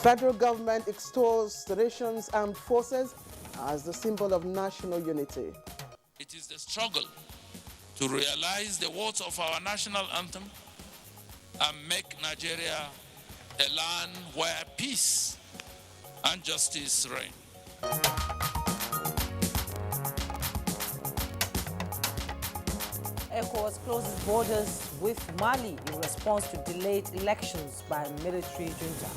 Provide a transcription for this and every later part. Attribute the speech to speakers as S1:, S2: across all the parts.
S1: Federal government extols the nation's armed forces as the symbol of national unity.
S2: It is the struggle to realize the words of our national anthem and make Nigeria a land where peace and justice reign.
S3: ECOWAS closes borders with Mali in response to delayed elections by military junta.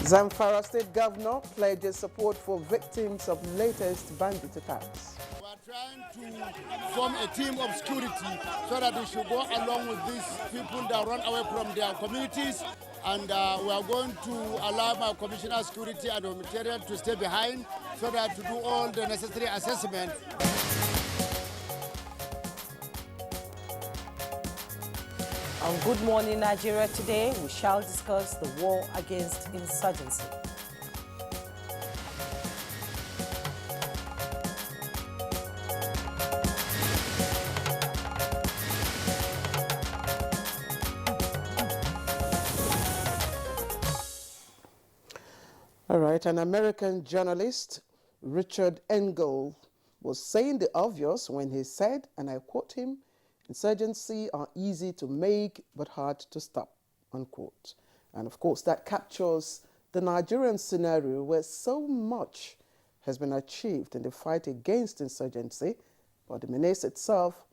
S1: Zamfara State Governor pledges support for victims of latest bandit attacks.
S4: We are trying to form a team of security so that we should go along with these people that run away from their communities. And we are going to allow my Commissioner of Security and Humanitarian to stay behind so that to do all the necessary assessment.
S3: On Good Morning Nigeria today, we shall discuss the war against insurgency.
S1: All right, an American journalist, Richard Engel, was saying the obvious when he said, and I quote him, "Insurgency are easy to make but hard to stop," unquote. And of course, that captures the Nigerian scenario where so much has been achieved in the fight against insurgency, but the menace itself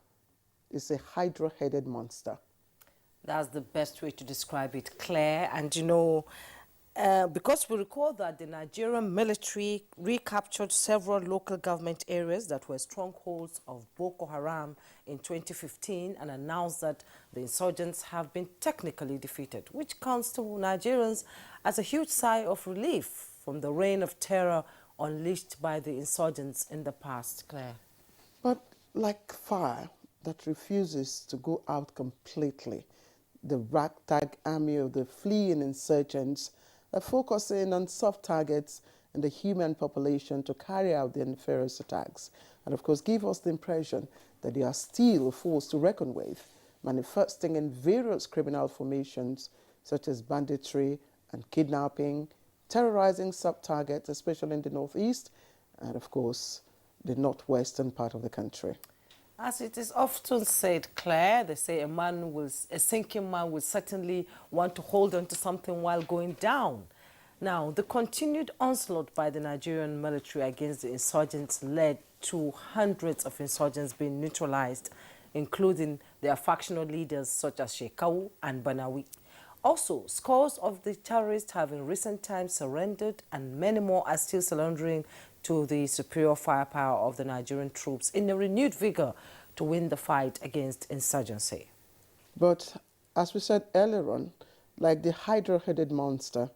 S1: is a hydra-headed monster.
S3: That's the best way to describe it, Claire. And you know, because we recall that the Nigerian military recaptured several local government areas that were strongholds of Boko Haram in 2015 and announced that the insurgents have been technically defeated, which comes to Nigerians as a huge sigh of relief from the reign of terror unleashed by the insurgents in the past, Claire.
S1: But like fire that refuses to go out completely, the ragtag army of the fleeing insurgents are focusing on soft targets in the human population to carry out their nefarious attacks, and of course give us the impression that they are still a force to reckon with, manifesting in various criminal formations such as banditry and kidnapping, terrorizing sub-targets, especially in the northeast, and of course the northwestern part of the country.
S3: As it is often said, Claire, they say a sinking man will certainly want to hold on to something while going down. Now, the continued onslaught by the Nigerian military against the insurgents led to hundreds of insurgents being neutralized, including their factional leaders such as Shekau and Banawi. Also, scores of the terrorists have in recent times surrendered, and many more are still surrendering to the superior firepower of the Nigerian troops in a renewed vigor to win the fight against insurgency.
S1: But as we said earlier on, like the hydra-headed monster,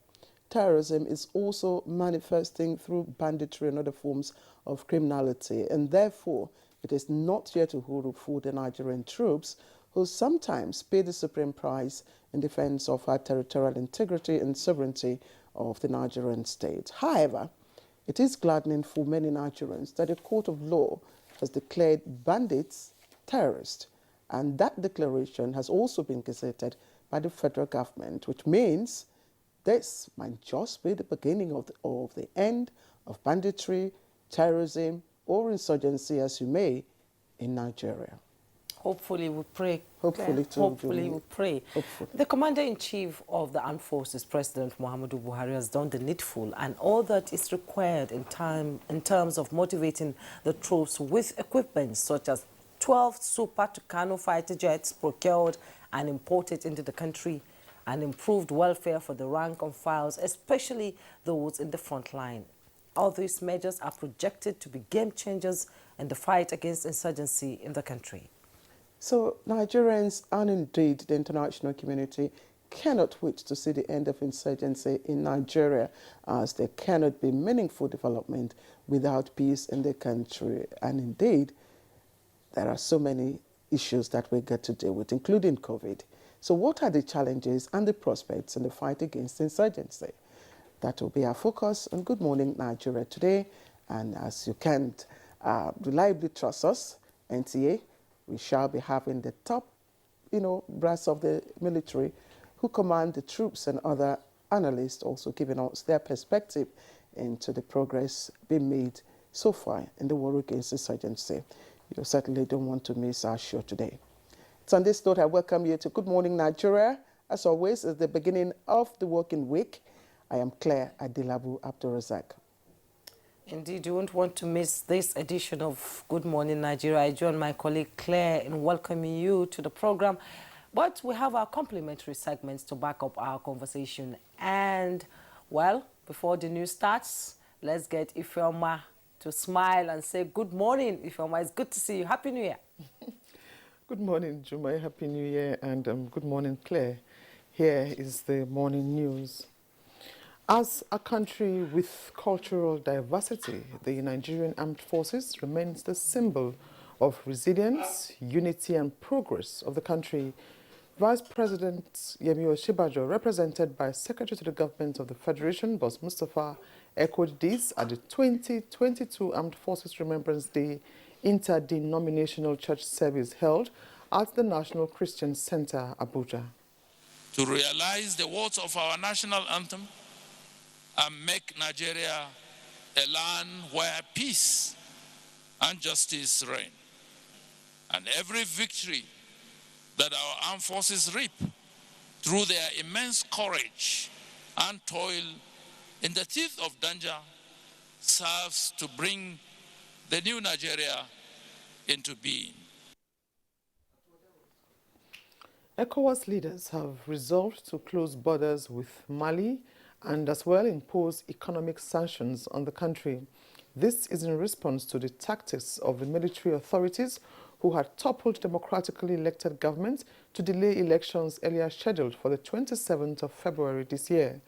S1: terrorism is also manifesting through banditry and other forms of criminality, and therefore it is not yet a huru for the Nigerian troops, who sometimes pay the supreme price in defense of our territorial integrity and sovereignty of the Nigerian state. However, it is gladdening for many Nigerians that a court of law has declared bandits terrorists, and that declaration has also been gazetted by the federal government, which means this might just be the beginning of the end of banditry, terrorism, or insurgency, as you may, in Nigeria.
S3: Hopefully, we pray.
S1: Hopefully, too.
S3: Hopefully, we pray.
S1: Hopefully.
S3: The Commander-in-Chief of the Armed Forces, President Muhammadu Buhari, has done the needful and all that is required in terms of motivating the troops with equipment such as 12 Super Tucano fighter jets procured and imported into the country, and improved welfare for the rank and files, especially those in the front line. All these measures are projected to be game changers in the fight against insurgency in the country.
S1: So Nigerians and indeed the international community cannot wait to see the end of insurgency in Nigeria, as there cannot be meaningful development without peace in the country. And indeed, there are so many issues that we get to deal with, including COVID. So what are the challenges and the prospects in the fight against insurgency? That will be our focus on Good Morning Nigeria today. And as you can't reliably trust us, NTA, We shall be having the top, brass of the military who command the troops and other analysts also giving us their perspective into the progress being made so far in the war against insurgency. You certainly don't want to miss our show today. So on this note, I welcome you to Good Morning Nigeria. As always, at the beginning of the working week, I am Claire Adilabu Abdulrazak.
S3: Indeed, you won't want to miss this edition of Good Morning Nigeria. I join my colleague Claire in welcoming you to the program. But we have our complimentary segments to back up our conversation. And, well, before the news starts, let's get Ifeoma to smile and say good morning. Ifeoma, it's good to see you. Happy New Year.
S5: Good morning, Jumai. Happy New Year, and good morning, Claire. Here is the morning news. As a country with cultural diversity, the Nigerian Armed Forces remains the symbol of resilience, unity, and progress of the country. Vice President Yemi Osinbajo, represented by Secretary to the Government of the Federation, Boss Mustafa, echoed this at the 2022 Armed Forces Remembrance Day interdenominational church service held at the National Christian Center, Abuja.
S2: To realize the words of our national anthem and make Nigeria a land where peace and justice reign. And every victory that our armed forces reap through their immense courage and toil in the teeth of danger serves to bring the new Nigeria into being.
S5: ECOWAS leaders have resolved to close borders with Mali and as well impose economic sanctions on the country. This is in response to the tactics of the military authorities who had toppled democratically elected government to delay elections earlier scheduled for the 27th of February this year.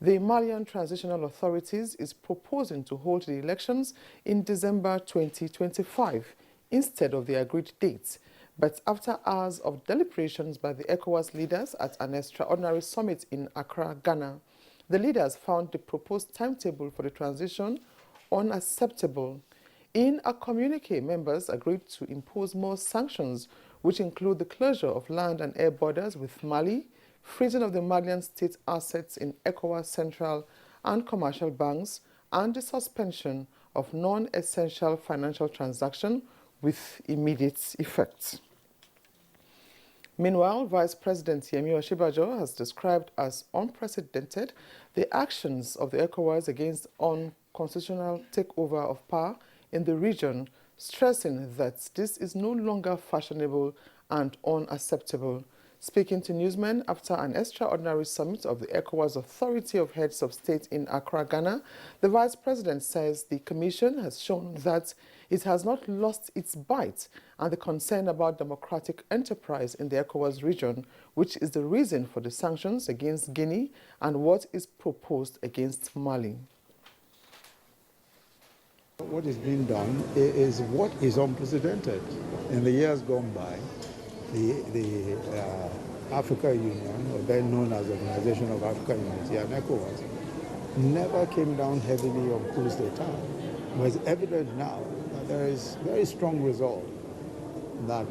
S5: The Malian Transitional Authorities is proposing to hold the elections in December 2025 instead of the agreed dates. But after hours of deliberations by the ECOWAS leaders at an extraordinary summit in Accra, Ghana, the leaders found the proposed timetable for the transition unacceptable. In a communique, members agreed to impose more sanctions, which include the closure of land and air borders with Mali, freezing of the Malian state assets in ECOWAS central and commercial banks, and the suspension of non-essential financial transactions with immediate effect. Meanwhile, Vice President Yemi Osinbajo has described as unprecedented the actions of the ECOWAS against unconstitutional takeover of power in the region, stressing that this is no longer fashionable and unacceptable. Speaking to newsmen after an extraordinary summit of the ECOWAS Authority of Heads of State in Accra, Ghana, the Vice President says the Commission has shown that it has not lost its bite and the concern about democratic enterprise in the ECOWAS region, which is the reason for the sanctions against Guinea and what is proposed against Mali.
S6: What is being done is what is unprecedented. In the years gone by, the Africa Union, or then known as the Organization of African Unity and ECOWAS, never came down heavily on coups d'etat. But it's evident now that there is very strong resolve that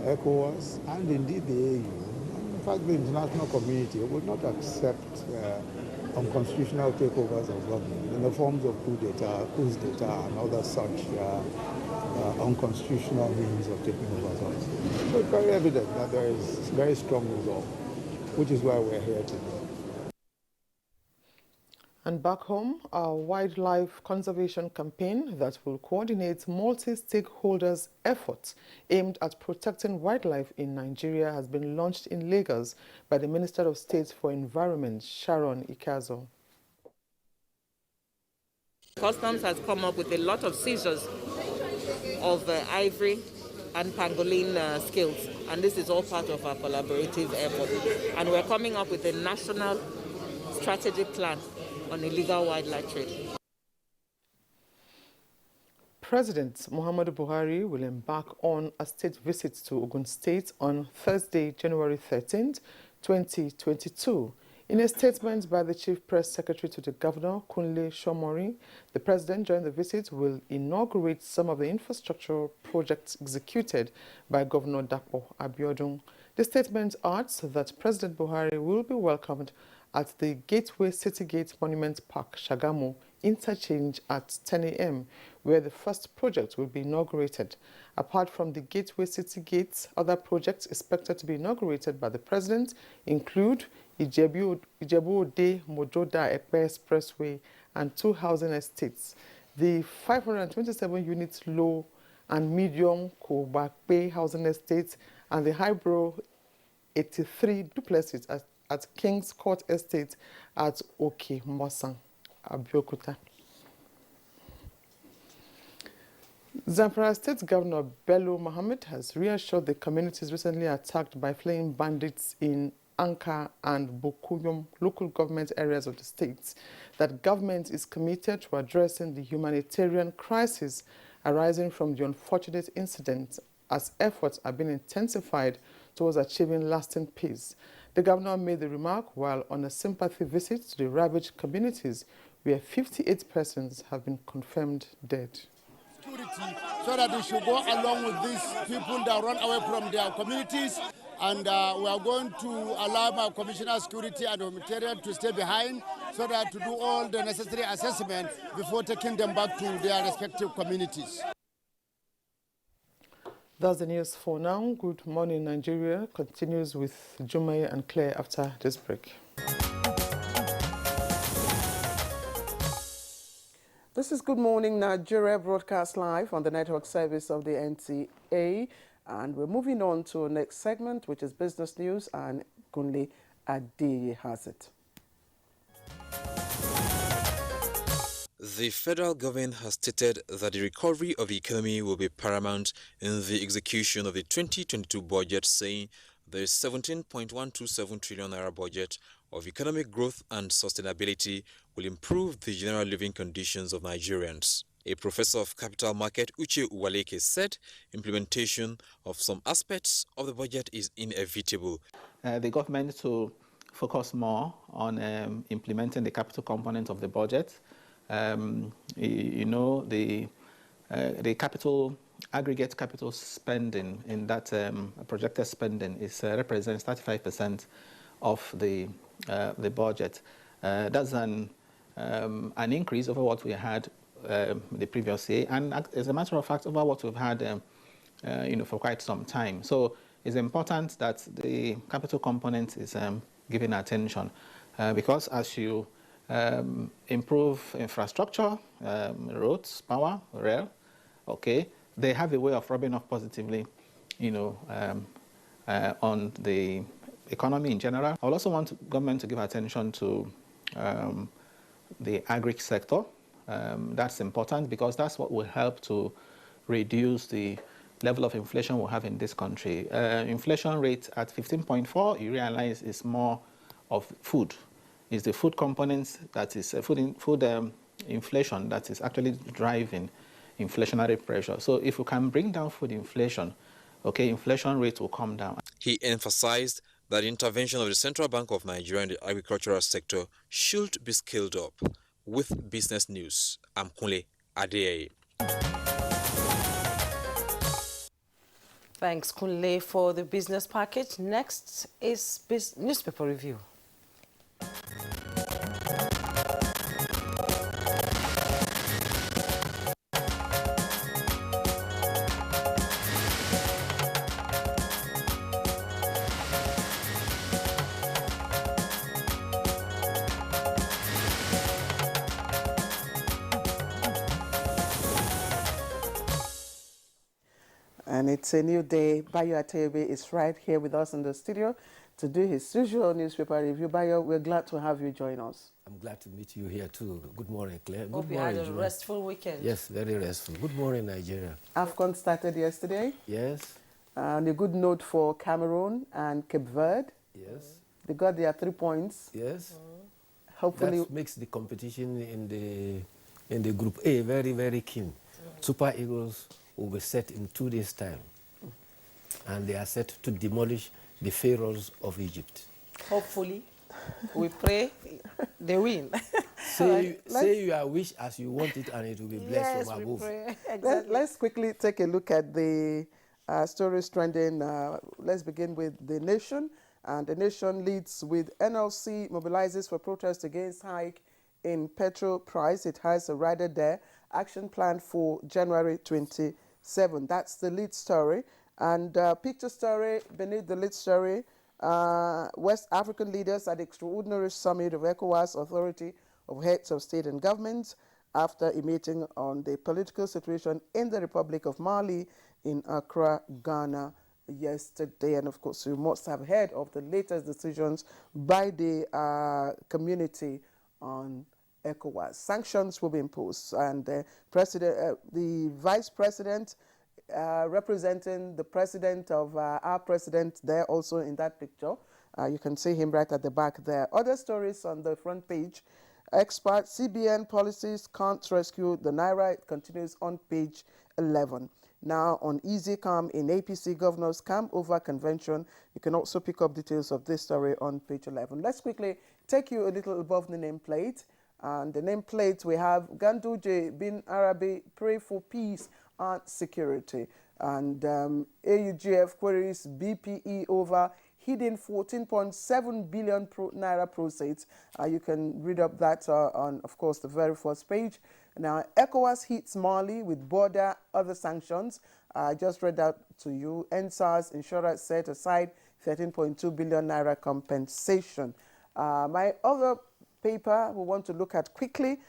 S6: ECOWAS and indeed the AU, and in fact the international community, would not accept unconstitutional takeovers of government in the forms of coups d'etat and other such unconstitutional means of taking over authority. So it's very evident that there is very strong resolve, which is why we're here today.
S5: And back home, a wildlife conservation campaign that will coordinate multi-stakeholders' efforts aimed at protecting wildlife in Nigeria has been launched in Lagos by the Minister of State for Environment, Sharon Ikazo.
S7: Customs has come up with a lot of seizures of ivory and pangolin skills, and this is all part of our collaborative effort. And we're coming up with a national strategic plan on illegal wildlife trade.
S5: President Muhammadu Buhari will embark on a state visit to Ogun State on Thursday, January 13th, 2022. In a statement by the Chief Press Secretary to the Governor, Kunle Shomori, the President during the visit will inaugurate some of the infrastructure projects executed by Governor Dapo Abiodun. The statement adds that President Buhari will be welcomed at the Gateway City Gate Monument Park, Shagamu, interchange at 10 a.m., where the first project will be inaugurated. Apart from the Gateway City Gates, other projects expected to be inaugurated by the President include Ijebu Ode Mojoda Epe Expressway and 2 housing estates, the 527-unit low and medium Kobakpe housing estates, and the Highbrow 83 duplexes at King's Court Estate at Oke Mosang, Abeokuta. Zamfara State Governor Bello Mohammed has reassured the communities recently attacked by fleeing bandits in Anka and Bokuyum local government areas of the state that government is committed to addressing the humanitarian crisis arising from the unfortunate incident as efforts are being intensified towards achieving lasting peace. The governor made the remark while on a sympathy visit to the ravaged communities where 58 persons have been confirmed dead.
S4: Security, so that we should go along with these people that run away from their communities, and we are going to allow my Commissioner of Security and Humanitarian to stay behind so that to do all the necessary assessment before taking them back to their respective communities.
S5: That's the news for now. Good morning, Nigeria continues with Jumai and Claire after this break.
S1: This is Good Morning Nigeria, broadcast live on the network service of the NTA. And we're moving on to our next segment, which is business news, and Kunle Adeye has it.
S8: The federal government has stated that the recovery of the economy will be paramount in the execution of the 2022 budget, saying the 17.127 trillion naira budget of economic growth and sustainability will improve the general living conditions of Nigerians. A professor of capital market, Uche Uwaleke, said implementation of some aspects of the budget is inevitable.
S9: The government to focus more on implementing the capital component of the budget. You know, the aggregate capital spending in that projected spending is represents 35% of the budget. That's an increase over what we had the previous year, and as a matter of fact, over what we've had, for quite some time. So it's important that the capital component is given attention, because as you improve infrastructure, roads, power, rail, okay, they have a way of rubbing off positively, on the economy in general. I would also want government to give attention to the agri sector. That's important because that's what will help to reduce the level of inflation we have in this country. Inflation rate at 15.4, you realize is more of food. It's the food components that is food inflation that is actually driving inflationary pressure. So if we can bring down food inflation, okay, inflation rate will come down.
S8: He emphasized that the intervention of the Central Bank of Nigeria in the agricultural sector should be scaled up. With business news, I'm Kunle Adeye.
S3: Thanks, Kunle, for the business package. Next is newspaper review.
S1: And it's a new day. Bayo Atebe is right here with us in the studio to do his usual newspaper review. Bayo, we're glad to have you join us.
S10: I'm glad to meet you here too. Good morning, Claire. Good
S3: Hope
S10: morning,
S3: you had a restful weekend.
S10: Yes, very restful. Good morning, Nigeria.
S1: AFCON started yesterday.
S10: Yes.
S1: And a good note for Cameroon and Cape Verde.
S10: Yes.
S1: They got their 3 points.
S10: Yes.
S1: Hopefully,
S10: that makes the competition in the Group A very, very keen. Super Eagles will be set in 2 days' time. And they are set to demolish the pharaohs of Egypt.
S3: Hopefully. We pray they win.
S10: Say your wish as you want it, and it will be blessed from above.
S3: Pray. Exactly.
S1: Let's quickly take a look at the stories trending. Let's begin with The Nation. And The Nation leads with NLC mobilizes for protest against hike in petrol price. It has a rider there. Action plan for January 27. That's the lead story. And picture story beneath the lead story. West African leaders at the extraordinary summit of ECOWAS, Authority of Heads of State and Governments, after a meeting on the political situation in the Republic of Mali in Accra, Ghana yesterday. And of course, you must have heard of the latest decisions by the community on ECOWAS. Sanctions will be imposed, and the vice president representing the president of our president there also in that picture. You can see him right at the back there. Other stories on the front page. Expert CBN policies can't rescue the Naira. It continues on page 11. Now on Easy Calm in APC Governors Camp Over Convention. You can also pick up details of this story on page 11. Let's quickly take you a little above the nameplate. And the nameplate we have Ganduje bin Arabi, pray for peace and security. And AUGF queries BPE over hidden 14.7 billion Naira proceeds. You can read up that on, of course, the very first page. Now, ECOWAS hits Mali with border other sanctions. I just read out to you. NSAS insurance set aside 13.2 billion Naira compensation. My other paper we want to look at quickly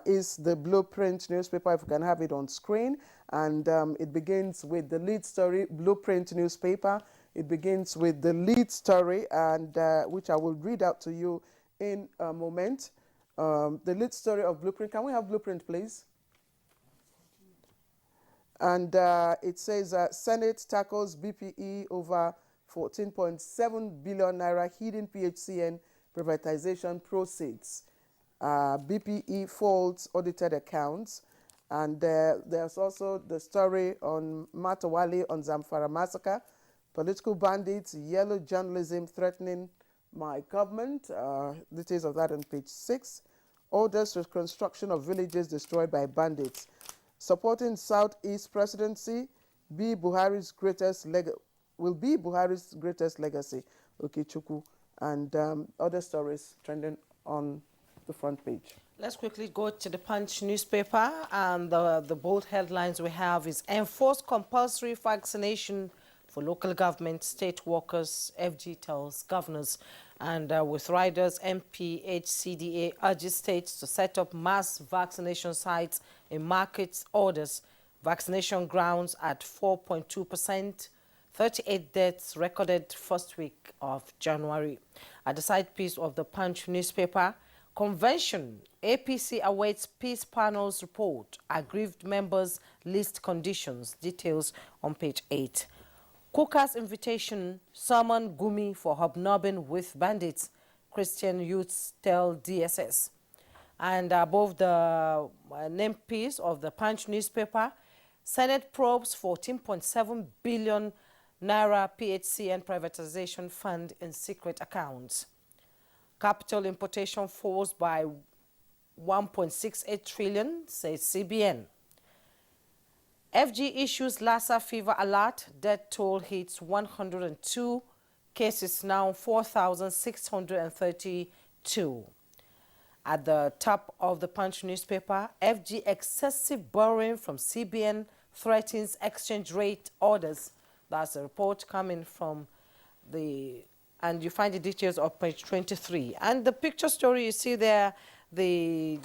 S1: is the Blueprint newspaper, if we can have it on screen. And it begins with the lead story, Blueprint newspaper. It begins with the lead story, and which I will read out to you in a moment. The lead story of Blueprint. Can we have Blueprint, please? And it says Senate tackles BPE over 14.7 billion Naira hidden PHCN privatization proceeds. BPE faults audited accounts. And there's also the story on Matawali on Zamfara massacre. Political bandits, yellow journalism threatening my government. Details of that on page 6. Orders to construction of villages destroyed by bandits. Supporting Southeast presidency will be Buhari's greatest legacy. Okechukwu. And other stories trending on the front page.
S3: Let's quickly go to the Punch newspaper, and the bold headlines we have is enforce compulsory vaccination for local government, state workers, FG tells governors. And with riders, MPHCDA urges states to set up mass vaccination sites in markets, orders, vaccination grounds at 4.2%, 38 deaths recorded first week of January. At the side piece of the Punch newspaper, convention, APC awaits peace panel's report. Aggrieved members list conditions. Details on page 8. Kuka's invitation, summon Gumi for hobnobbing with bandits. Christian youths tell DSS. And above the name piece of the Punch newspaper, Senate probes 14.7 billion Naira PHCN privatization fund in secret accounts. Capital importation falls by 1.68 trillion, says CBN. FG issues Lassa fever alert. Death toll hits 102. Cases now 4,632. At the top of the Punch newspaper, FG excessive borrowing from CBN threatens exchange rate orders. That's a report coming from the, and you find the details on page 23. And the picture story you see there, the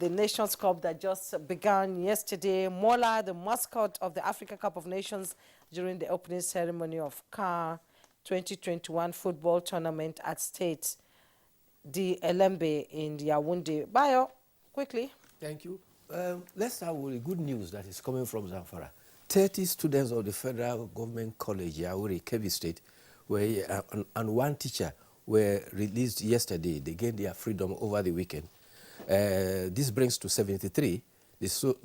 S3: Nations Cup that just began yesterday. Mola, the mascot of the Africa Cup of Nations, during the opening ceremony of CAR 2021 football tournament at State D. Elembe in Yaoundé. Bayo, quickly.
S10: Thank you. Let's start with the good news that is coming from Zamfara. 30 students of the Federal Government College, Yaoundé, Kebbi State, and one teacher were released yesterday. They gained their freedom over the weekend. This brings to 73 the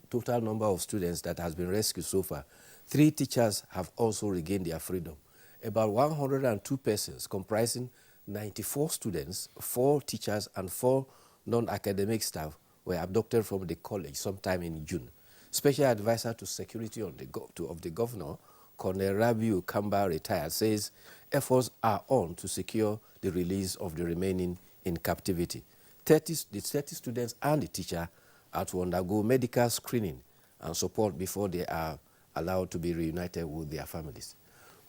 S10: total number of students that has been rescued so far. 3 teachers have also regained their freedom. About 102 persons, comprising 94 students, 4 teachers, and 4 non-academic staff were abducted from the college sometime in June. Special advisor to security of the governor, Colonel Rabiu Kamba, retired, says efforts are on to secure the release of the remaining in captivity. The 30 students and the teacher are to undergo medical screening and support before they are allowed to be reunited with their families.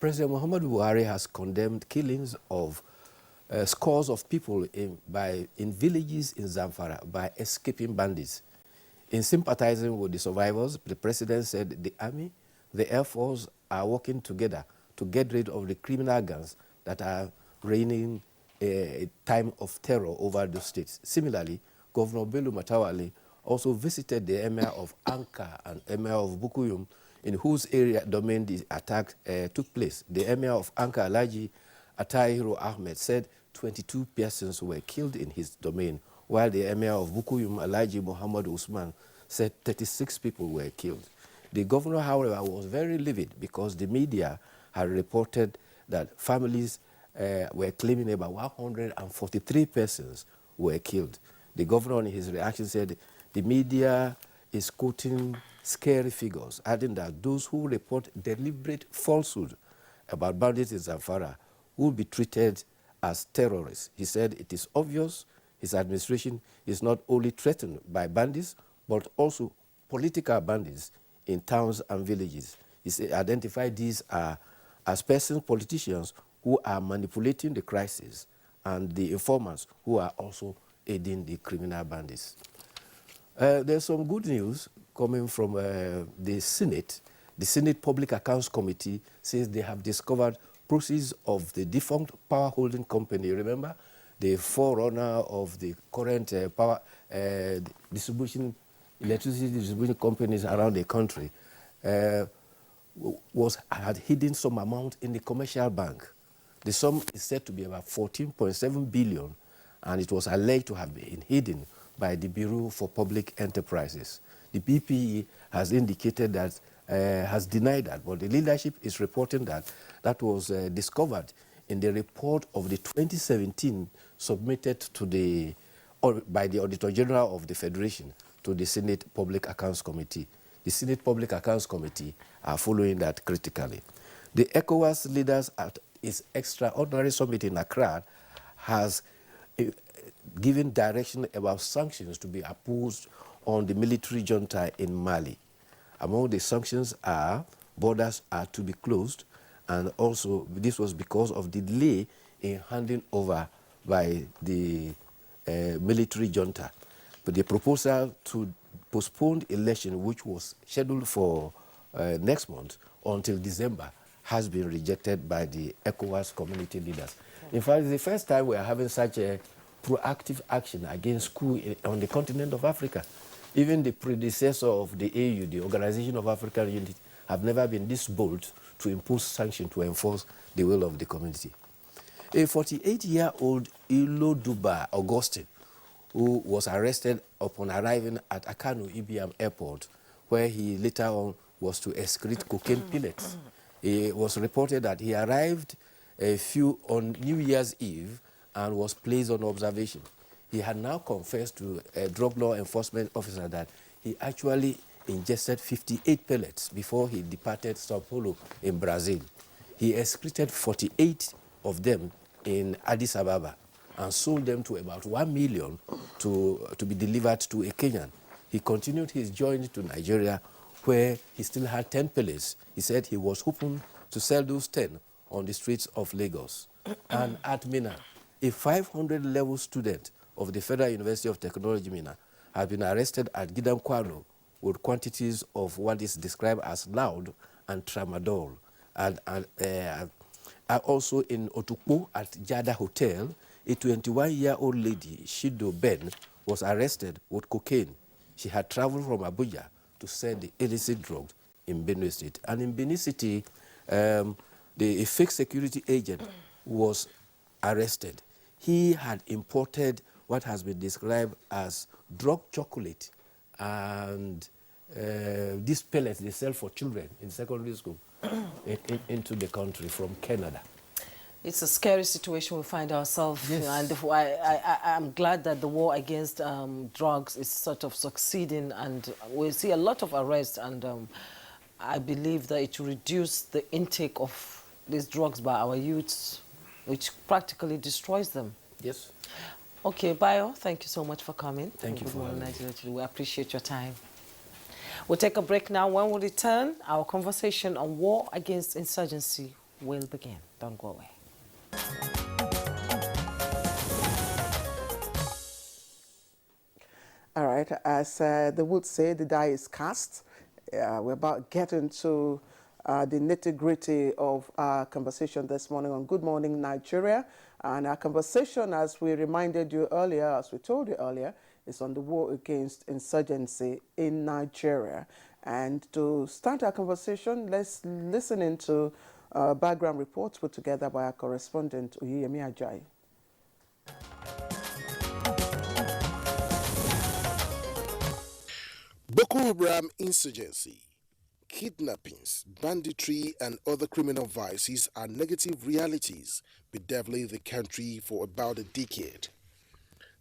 S10: President Muhammadu Buhari has condemned killings of scores of people in villages in Zamfara by escaping bandits. In sympathizing with the survivors, the president said the army, the air force are working together to get rid of the criminal gangs that are reigning a time of terror over the states. Similarly, Governor Bello Matawalle also visited the Emir of Anka and Emir of Bukuyum, in whose area domain the attack took place. The Emir of Anka, Alhaji Atahiru Ahmed, said 22 persons were killed in his domain, while the Emir of Bukuyum, Alhaji Muhammad Usman, said 36 people were killed. The governor, however, was very livid because the media had reported that families were claiming about 143 persons were killed. The governor, in his reaction, said the media is quoting scary figures, adding that those who report deliberate falsehood about bandits in Zamfara will be treated as terrorists. He said it is obvious his administration is not only threatened by bandits, but also political bandits in towns and villages. He identified these as persons, politicians, who are manipulating the crisis, and the informants who are also aiding the criminal bandits. There's some good news coming from the Senate. The Senate Public Accounts Committee says they have discovered proceeds of the defunct power holding company. Remember, the forerunner of the current power electricity distribution companies around the country, had hidden some amount in the commercial bank. The sum is said to be about 14.7 billion, and it was alleged to have been hidden by the Bureau for Public Enterprises. The BPE has indicated that, has denied that, but the leadership is reporting that that was discovered in the report of the 2017 submitted to by the Auditor General of the Federation to the Senate Public Accounts Committee. The Senate Public Accounts Committee are following that critically. The ECOWAS leaders at its extraordinary summit in Accra has given direction about sanctions to be imposed on the military junta in Mali. Among the sanctions are borders are to be closed, and also this was because of the delay in handing over by the military junta. But the proposal to postpone the election, which was scheduled for next month until December, has been rejected by the ECOWAS community leaders. In fact, it's the first time we are having such a proactive action against coup on the continent of Africa. Even the predecessor of the AU, the Organization of African Unity, have never been this bold to impose sanctions to enforce the will of the community. A 48-year-old Iloduba Augustine, who was arrested upon arriving at Akanu Ibiam Airport, where he later on was to excrete cocaine pellets. It was reported that he arrived on New Year's Eve and was placed on observation. He had now confessed to a drug law enforcement officer that he actually ingested 58 pellets before he departed Sao Paulo in Brazil. He excreted 48 of them in Addis Ababa and sold them to about 1 million to be delivered to a Kenyan. He continued his journey to Nigeria, where he still had 10 pellets. He said he was hoping to sell those 10 on the streets of Lagos. And at Mina, a 500-level student of the Federal University of Technology, Mina, has been arrested at Gidam Kwano with quantities of what is described as loud and tramadol. And also in Otukpo at Jada Hotel, a 21-year-old lady, Shido Ben, was arrested with cocaine. She had traveled from Abuja to sell the illicit drugs in Benue State. And in Benin City, a fake security agent was arrested. He had imported what has been described as drug chocolate and these pellets they sell for children in secondary school into the country from Canada.
S3: It's a scary situation we find ourselves in,
S10: Yes.
S3: and I'm glad that the war against drugs is sort of succeeding, and we see a lot of arrests, and I believe that it will reduce the intake of these drugs by our youths, which practically destroys them.
S10: Yes.
S3: Okay, Bayo, thank you so much for coming.
S10: Thank you
S3: Good
S10: for
S3: morning,
S10: having me.
S3: Nigeria. We appreciate your time. We'll take a break now. When we return, our conversation on war against insurgency will begin. Don't go away.
S1: All right, as they would say, the die is cast. We're about getting to the nitty-gritty of our conversation this morning on Good Morning Nigeria. And our conversation, as we reminded you earlier, as we told you earlier, is on the war against insurgency in Nigeria. And to start our conversation, let's listen into background reports put together by our correspondent, Oyeyemi Ajayi.
S11: Boko Haram insurgency, kidnappings, banditry, and other criminal vices are negative realities bedeviling the country for about a decade.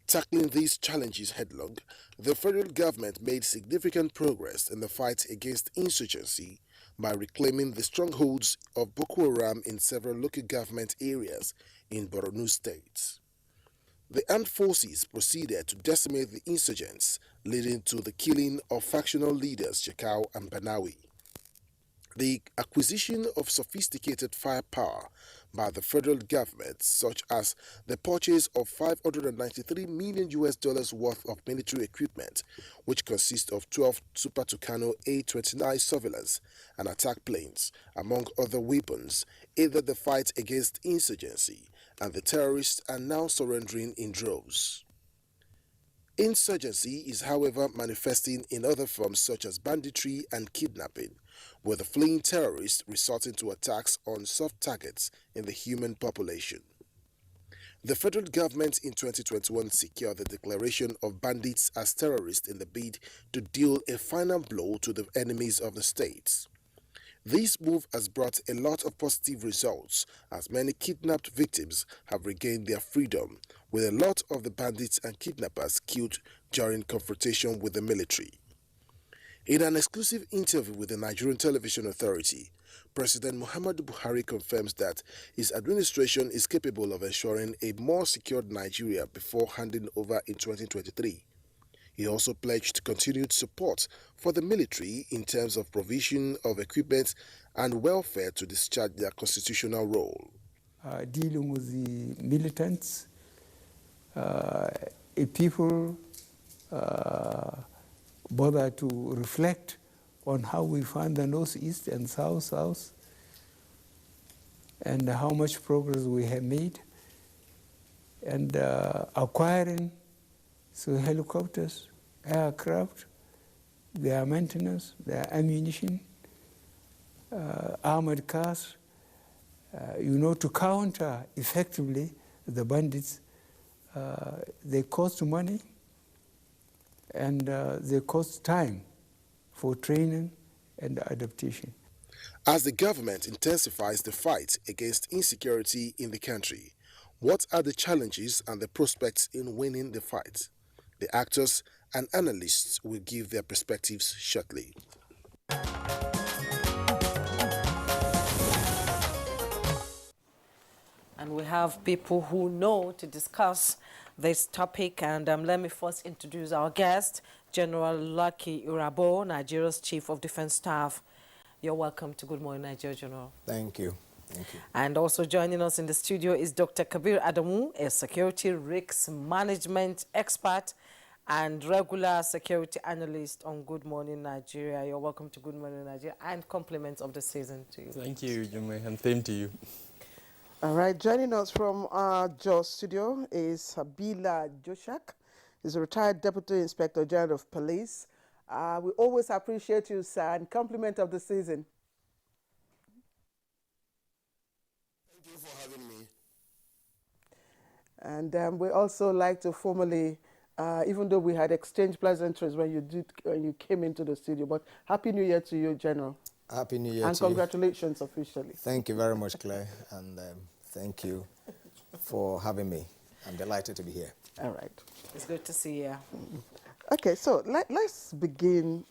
S11: Tackling these challenges headlong, the federal government made significant progress in the fight against insurgency by reclaiming the strongholds of Boko Haram in several local government areas in Borno State. The armed forces proceeded to decimate the insurgents, leading to the killing of factional leaders Chekau and Banawi. The acquisition of sophisticated firepower by the federal government, such as the purchase of $593 million worth of military equipment, which consists of 12 Super Tucano A-29 surveillance and attack planes, among other weapons, aided the fight against insurgency, and the terrorists are now surrendering in droves. Insurgency is, however, manifesting in other forms such as banditry and kidnapping, with the fleeing terrorists resorting to attacks on soft targets in the human population. The federal government in 2021 secured the declaration of bandits as terrorists in the bid to deal a final blow to the enemies of the state. This move has brought a lot of positive results, as many kidnapped victims have regained their freedom, with a lot of the bandits and kidnappers killed during confrontation with the military. In an exclusive interview with the Nigerian Television Authority, President Muhammadu Buhari confirms that his administration is capable of ensuring a more secured Nigeria before handing over in 2023. He also pledged continued support for the military in terms of provision of equipment and welfare to discharge their constitutional role.
S12: Dealing with the militants, if people bother to reflect on how we find the northeast and south, and how much progress we have made, and acquiring helicopters, aircraft, their maintenance, their ammunition, armored cars, to counter effectively the bandits. They cost money, and they cost time for training and adaptation.
S11: As the government intensifies the fight against insecurity in the country, what are the challenges and the prospects in winning the fight? The actors and analysts will give their perspectives shortly.
S3: And we have people who know to discuss this topic. And let me first introduce our guest, General Lucky Urabo, Nigeria's Chief of Defense Staff. You're welcome to Good Morning Nigeria, General.
S13: Thank you. Thank you.
S3: And also joining us in the studio is Dr. Kabir Adamu, a security risk management expert and regular security analyst on Good Morning Nigeria. You're welcome to Good Morning Nigeria, and compliments of the season to you.
S14: Thank you, Jumai, and same to you.
S1: All right, joining us from our Jos studio is Sabila Joshak. He's a retired Deputy Inspector General of Police. We always appreciate you, sir, and compliment of the season.
S11: Thank you for having me.
S1: And we also like to formally, even though we had exchanged pleasantries when you came into the studio, but Happy New Year to you, General.
S13: Happy New Year
S1: and
S13: to you.
S1: Congratulations officially.
S13: Thank you very much, Claire, and Thank you for having me. I'm delighted to be here.
S1: All right.
S3: It's good to see you.
S1: Okay, so let's begin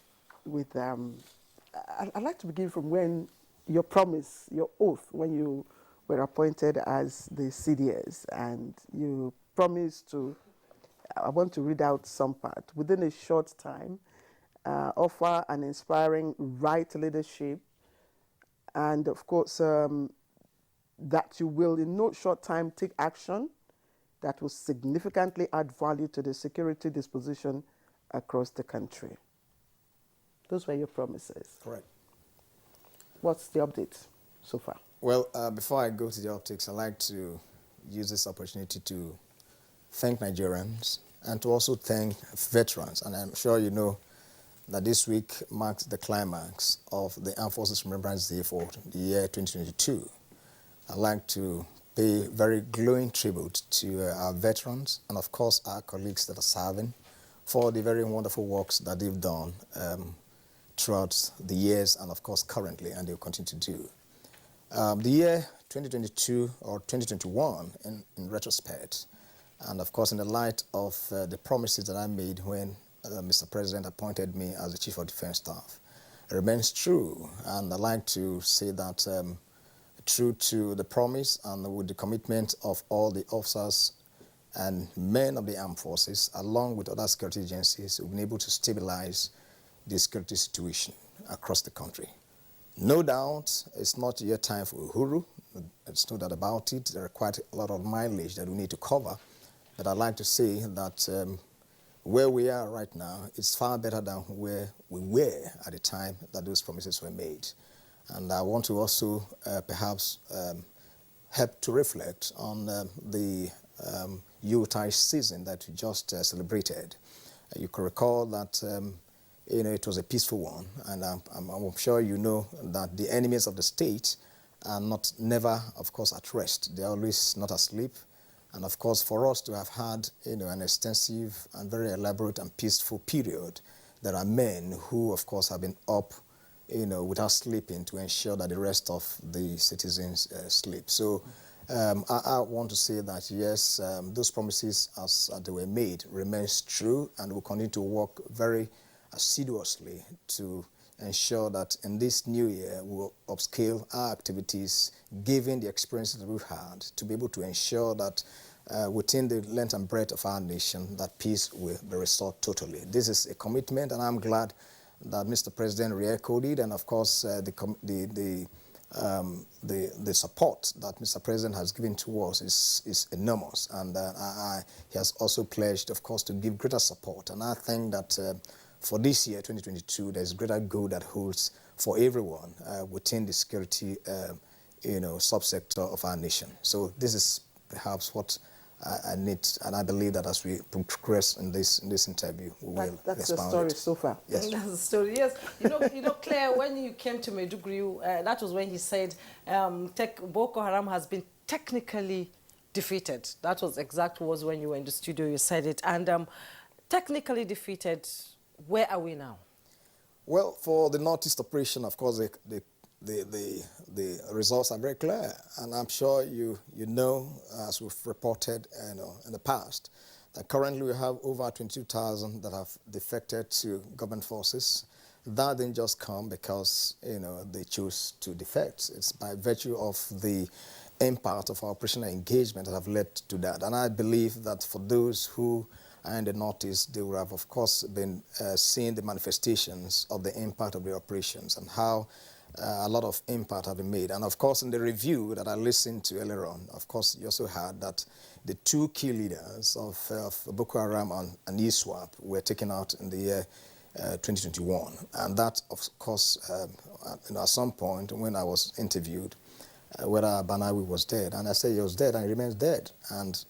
S1: with, I'd like to begin from when your promise, your oath, when you were appointed as the CDS, and you promised to, I want to read out some part, within a short time, offer an inspiring right leadership, and of course, that you will in no short time take action that will significantly add value to the security disposition across the country. Those were your promises.
S13: Correct.
S1: What's the update so far?
S13: Well, before I go to the optics, I'd like to use this opportunity to thank Nigerians and to also thank veterans. And I'm sure you know that this week marks the climax of the Armed Forces Remembrance Day for the year 2022. I'd like to pay very glowing tribute to our veterans and, of course, our colleagues that are serving for the very wonderful works that they've done throughout the years and, of course, currently, and they'll continue to do. The year 2022 or 2021, in retrospect, and, of course, in the light of the promises that I made when Mr. President appointed me as the Chief of Defense Staff, remains true. And I'd like to say that true to the promise and with the commitment of all the officers and men of the armed forces, along with other security agencies, we've been able to stabilize the security situation across the country. No doubt, it's not yet time for Uhuru. There's no doubt about it. There are quite a lot of mileage that we need to cover. But I'd like to say that where we are right now is far better than where we were at the time that those promises were made. And I want to also perhaps help to reflect on the Yuletide season that we just celebrated. You can recall that it was a peaceful one, and I'm sure you know that the enemies of the state are never, of course, at rest. They're always not asleep. And of course, for us to have had an extensive and very elaborate and peaceful period, there are men who, of course, have been up without sleeping to ensure that the rest of the citizens sleep. So I want to say that, yes, those promises as they were made remains true, and we'll continue to work very assiduously to ensure that in this new year we'll upscale our activities, given the experiences that we've had, to be able to ensure that within the length and breadth of our nation, that peace will be restored totally. This is a commitment, and I'm glad that Mr. President re-echoed it, and of course the support that Mr. President has given to us is enormous, and he has also pledged, of course, to give greater support. And I think that for this year, 2022, there's greater goal that holds for everyone within the security, subsector of our nation. So this is perhaps what I need, and I believe that as we progress in this interview, we will
S1: That's the story so far.
S13: Yes.
S3: That's the story. Yes. You know, Claire, when you came to Maiduguri, that was when he said Boko Haram has been technically defeated. That was exactly when you were in the studio. You said it, and technically defeated. Where are we now?
S13: Well, for the Northeast operation, of course, the results are very clear, and I'm sure you know, as we've reported in the past, that currently we have over 22,000 that have defected to government forces. That didn't just come because they chose to defect. It's by virtue of the impact of our operational engagement that have led to that. And I believe that for those who are in the Northeast, they will have, of course, been seeing the manifestations of the impact of the operations and how a lot of impact have been made. And of course, in the review that I listened to earlier on, of course, you also heard that the two key leaders of Boko Haram and ISWAP were taken out in the year 2021. And that, of course, at some point when I was interviewed, whether Banawi was dead, and I said he was dead and he remains dead, and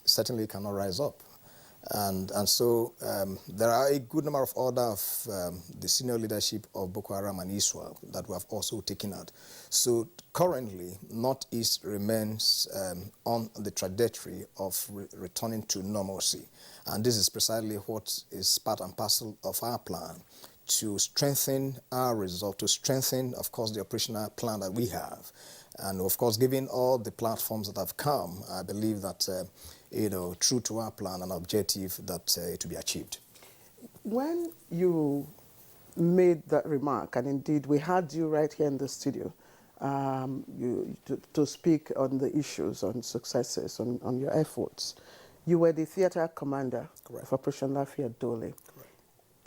S13: certainly cannot rise up. And so there are a good number of other of the senior leadership of Boko Haram and ISWAP that we have also taken out. So currently, Northeast remains on the trajectory of returning to normalcy. And this is precisely what is part and parcel of our plan, to strengthen our resolve, to strengthen, of course, the operational plan that we have. And of course, given all the platforms that have come, I believe that, true to our plan and objective, that it will be achieved.
S1: When you made that remark, and indeed we had you right here in the studio to speak on the issues, on successes, on your efforts, you were the theatre commander of Operation Lafayette Dole.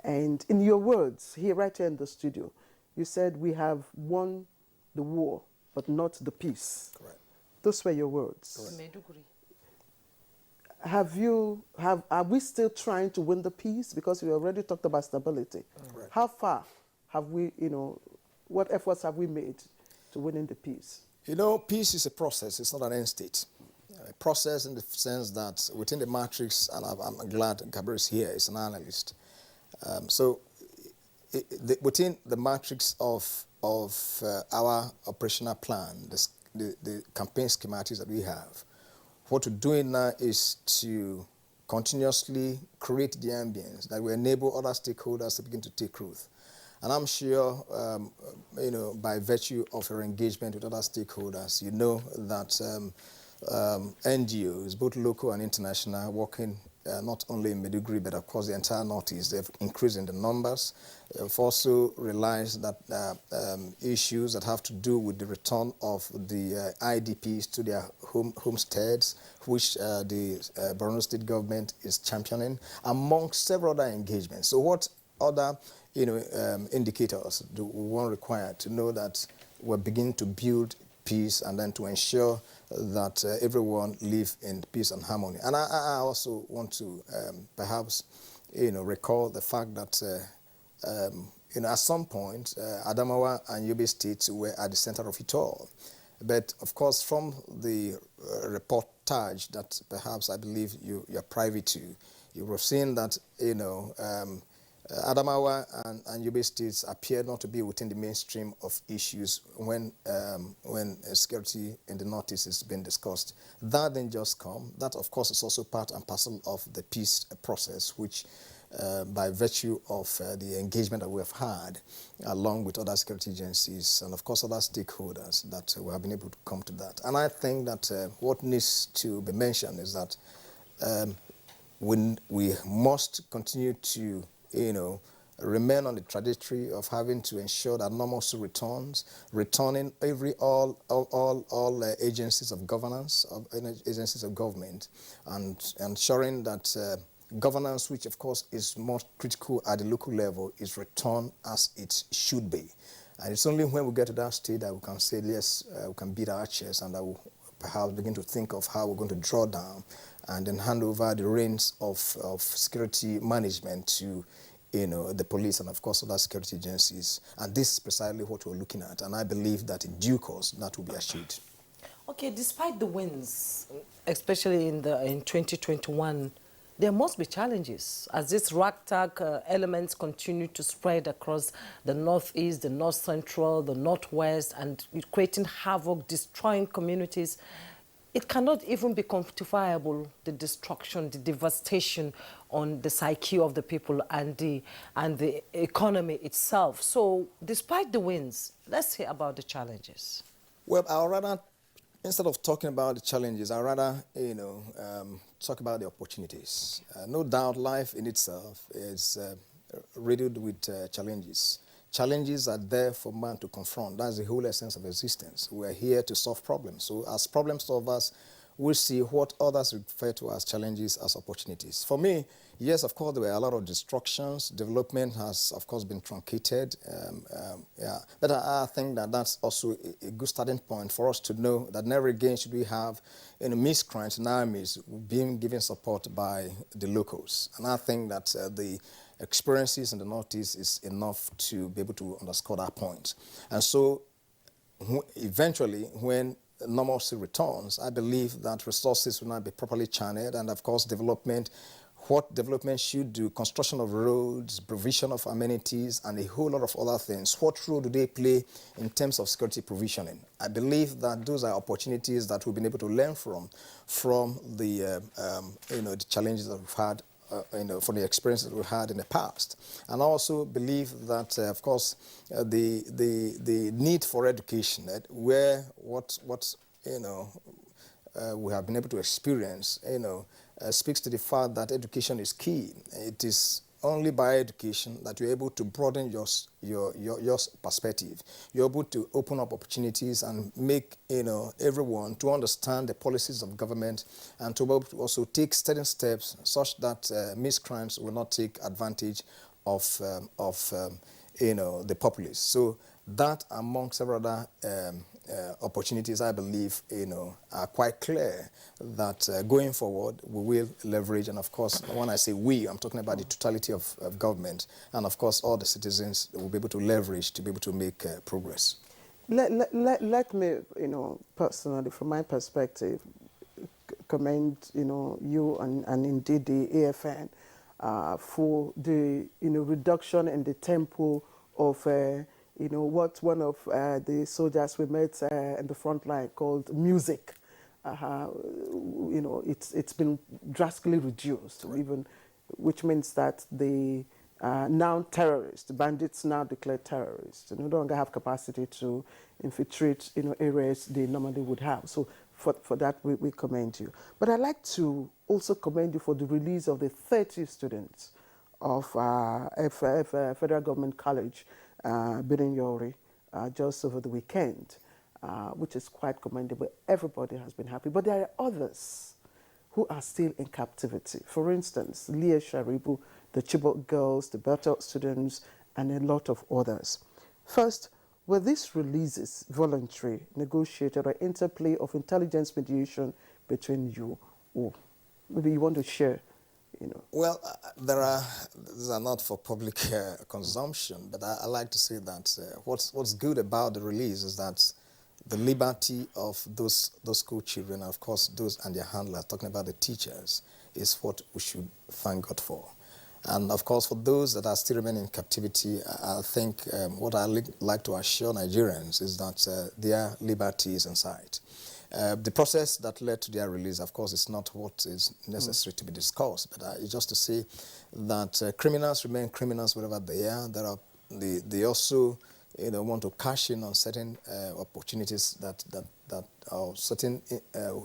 S1: And in your words, here right here in the studio, you said we have won the war, but not the peace.
S13: Correct.
S1: Those were your words. Are we still trying to win the peace? Because we already talked about stability.
S13: Correct.
S1: How far have we, what efforts have we made to winning the peace?
S13: Peace is a process. It's not an end state. A process in the sense that within the matrix, and I'm glad Gabriel is here, is an analyst. Within the matrix of our operational plan, the campaign schematics that we have, what we're doing now is to continuously create the ambience that will enable other stakeholders to begin to take root. And I'm sure, by virtue of your engagement with other stakeholders, you know that NGOs, both local and international, working not only in Maiduguri, but of course the entire Northeast, they've increased in the numbers. They've also realized that issues that have to do with the return of the IDPs to their homesteads, which the Borno State government is championing, among several other engagements. So what other indicators do we want required to know that we're beginning to build peace and then to ensure that everyone live in peace and harmony? And I also want to perhaps recall the fact that at some point Adamawa and Yobe states were at the center of it all. But of course, from the reportage that perhaps I believe you're privy to, you have seen that Adamawa and Yobe states appear not to be within the mainstream of issues when security in the Northeast is being discussed. That didn't just come. That, of course, is also part and parcel of the peace process, which, by virtue of the engagement that we have had, along with other security agencies and, of course, other stakeholders, that we have been able to come to that. And I think that what needs to be mentioned is that we must continue to remain on the trajectory of having to ensure that normalcy returns, returning all agencies of governance, agencies of government, and ensuring that governance, which of course is more critical at the local level, is returned as it should be. And it's only when we get to that state that we can say, yes, we can beat our chest, and that we'll perhaps begin to think of how we're going to draw down and then hand over the reins of security management to the police and, of course, other security agencies. And this is precisely what we're looking at. And I believe that in due course, that will be achieved.
S3: Okay, despite the wins, especially in 2021, there must be challenges as these ragtag elements continue to spread across the Northeast, the North Central, the Northwest, and creating havoc, destroying communities. It cannot even be quantifiable, the destruction, the devastation on the psyche of the people and the economy itself. So despite the wins, let's hear about the challenges.
S13: Well, I'll rather, instead of talking about the challenges, I'd rather, talk about the opportunities. No doubt life in itself is riddled with challenges. Challenges are there for man to confront. That's the whole essence of existence. We're here to solve problems. So as problem solvers, we see what others refer to as challenges as opportunities. For me, yes, of course, there were a lot of destructions. Development has, of course, been truncated. But I think that that's also a good starting point for us to know that never again should we have miscreants in armies being given support by the locals. And I think that the experiences in the Northeast is enough to be able to underscore that point. And so eventually, when normalcy returns, I believe that resources will now be properly channeled, and of course development, what development should do, construction of roads, provision of amenities, and a whole lot of other things. What role do they play in terms of security provisioning? I believe that those are opportunities that we've been able to learn from the the challenges that we've had from the experiences we had in the past. And I also believe that, of course, the need for education, where what we have been able to experience, speaks to the fact that education is key. It is only by education that you're able to broaden your perspective. You're able to open up opportunities and make everyone to understand the policies of government, and to be able to also take certain steps such that miscreants will not take advantage of the populace. So that, among several other opportunities, I believe, are quite clear that going forward we will leverage. And of course, when I say we, I'm talking about the totality of government, and of course all the citizens will be able to leverage to be able to make progress.
S1: Let me, personally, from my perspective, commend, you and indeed the AFN for the, reduction in the tempo of what one of the soldiers we met in the front line called music. It's been drastically reduced, even, which means that the now terrorists, the bandits now declared terrorists, no longer have capacity to infiltrate areas they normally would have. So for that, we commend you. But I'd like to also commend you for the release of the 30 students of Federal Government College, Yori, just over the weekend, which is quite commendable. Everybody has been happy. But there are others who are still in captivity. For instance, Leah Sharibu, the Chibok girls, the Bertolt students, and a lot of others. First, were these releases voluntary, negotiated, or interplay of intelligence mediation between you? Or maybe you want to share,
S13: Well, these are not for public consumption, but I like to say that what's good about the release is that the liberty of those school children, of course, those and their handlers, talking about the teachers, is what we should thank God for. And of course, for those that are still remaining in captivity, I think what I like to assure Nigerians is that their liberty is in sight. The process that led to their release, of course, is not what is necessary to be discussed, but it's just to say that criminals remain criminals wherever they are. They also want to cash in on certain opportunities that or certain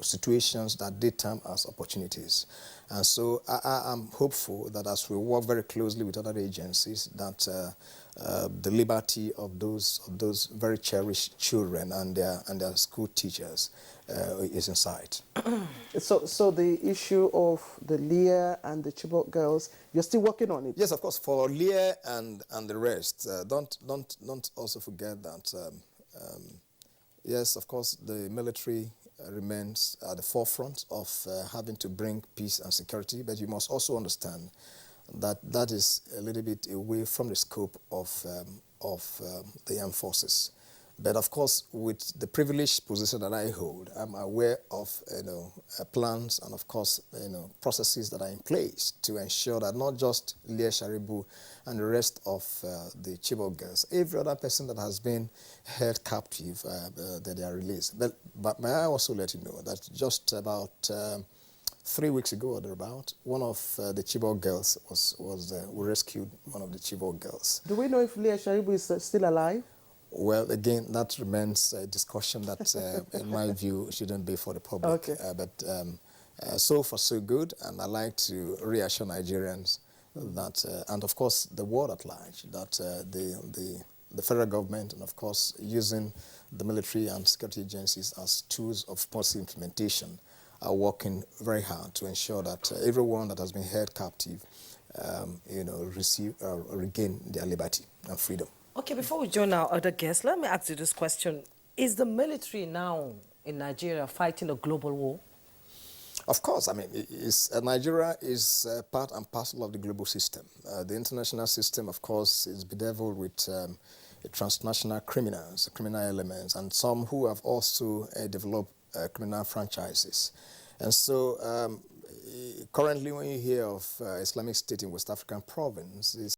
S13: situations that they term as opportunities. And so I'm hopeful that as we work very closely with other agencies, that the liberty of those very cherished children and their school teachers is in sight.
S1: So the issue of the Leah and the Chibok girls, you're still working on it?
S13: Yes, of course. For Leah and the rest, don't also forget that. Yes, of course, the military remains at the forefront of having to bring peace and security, but you must also understand that that is a little bit away from the scope of the armed forces. But of course, with the privileged position that I hold, I'm aware of plans and of course processes that are in place to ensure that not just Leah Sharibu and the rest of the Chibok girls, every other person that has been held captive, that they are released. But may I also let you know that just about 3 weeks ago or thereabout, one of the Chibok girls we rescued one of the Chibok girls.
S1: Do we know if Leah Sharibu is still alive?
S13: Well, again, that remains a discussion that, in my view, shouldn't be for the public.
S1: Okay.
S13: But so far, so good, and I like to reassure Nigerians that, and of course, the world at large, that the federal government, and of course, using the military and security agencies as tools of policy implementation, are working very hard to ensure that everyone that has been held captive, regain their liberty and freedom.
S3: Okay, before we join our other guests, let me ask you this question. Is the military now in Nigeria fighting a global war?
S13: Of course. I mean, Nigeria is part and parcel of the global system. The international system, of course, is bedeviled with transnational criminals, criminal elements, and some who have also developed criminal franchises. And so currently when you hear of Islamic State in West African province, it's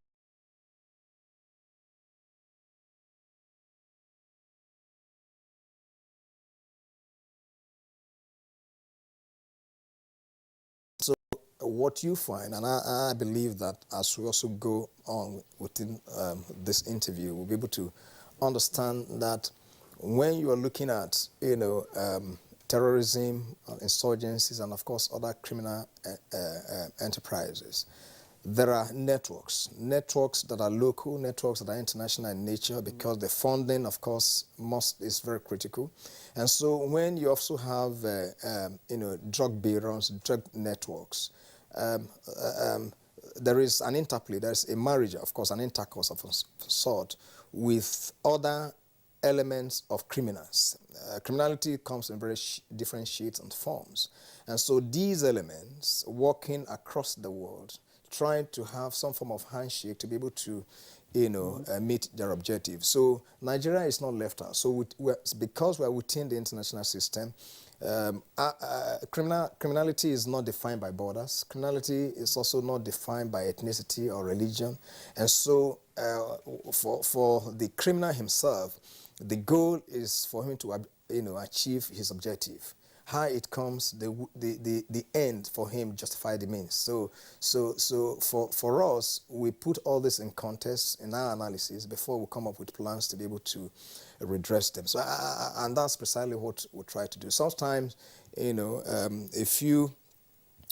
S13: what you find, and I believe that as we also go on within this interview, we'll be able to understand that when you are looking at, terrorism, insurgencies, and of course other criminal enterprises, there are networks that are local, networks that are international in nature, because the funding, of course, is very critical. And so when you also have, drug barons, drug networks, there is an interplay, there's a marriage, of course, an intercourse of a sort with other elements of criminals. Criminality comes in very different shades and forms. And so these elements working across the world, trying to have some form of handshake to be able to, meet their objectives. So Nigeria is not left out. So because we are within the international system, criminality is not defined by borders. Criminality is also not defined by ethnicity or religion. And so for the criminal himself, the goal is for him to achieve his objective. How it comes, the end for him justify the means. So for us, we put all this in context in our analysis before we come up with plans to be able to redress them. So and that's precisely what we try to do. Sometimes, a few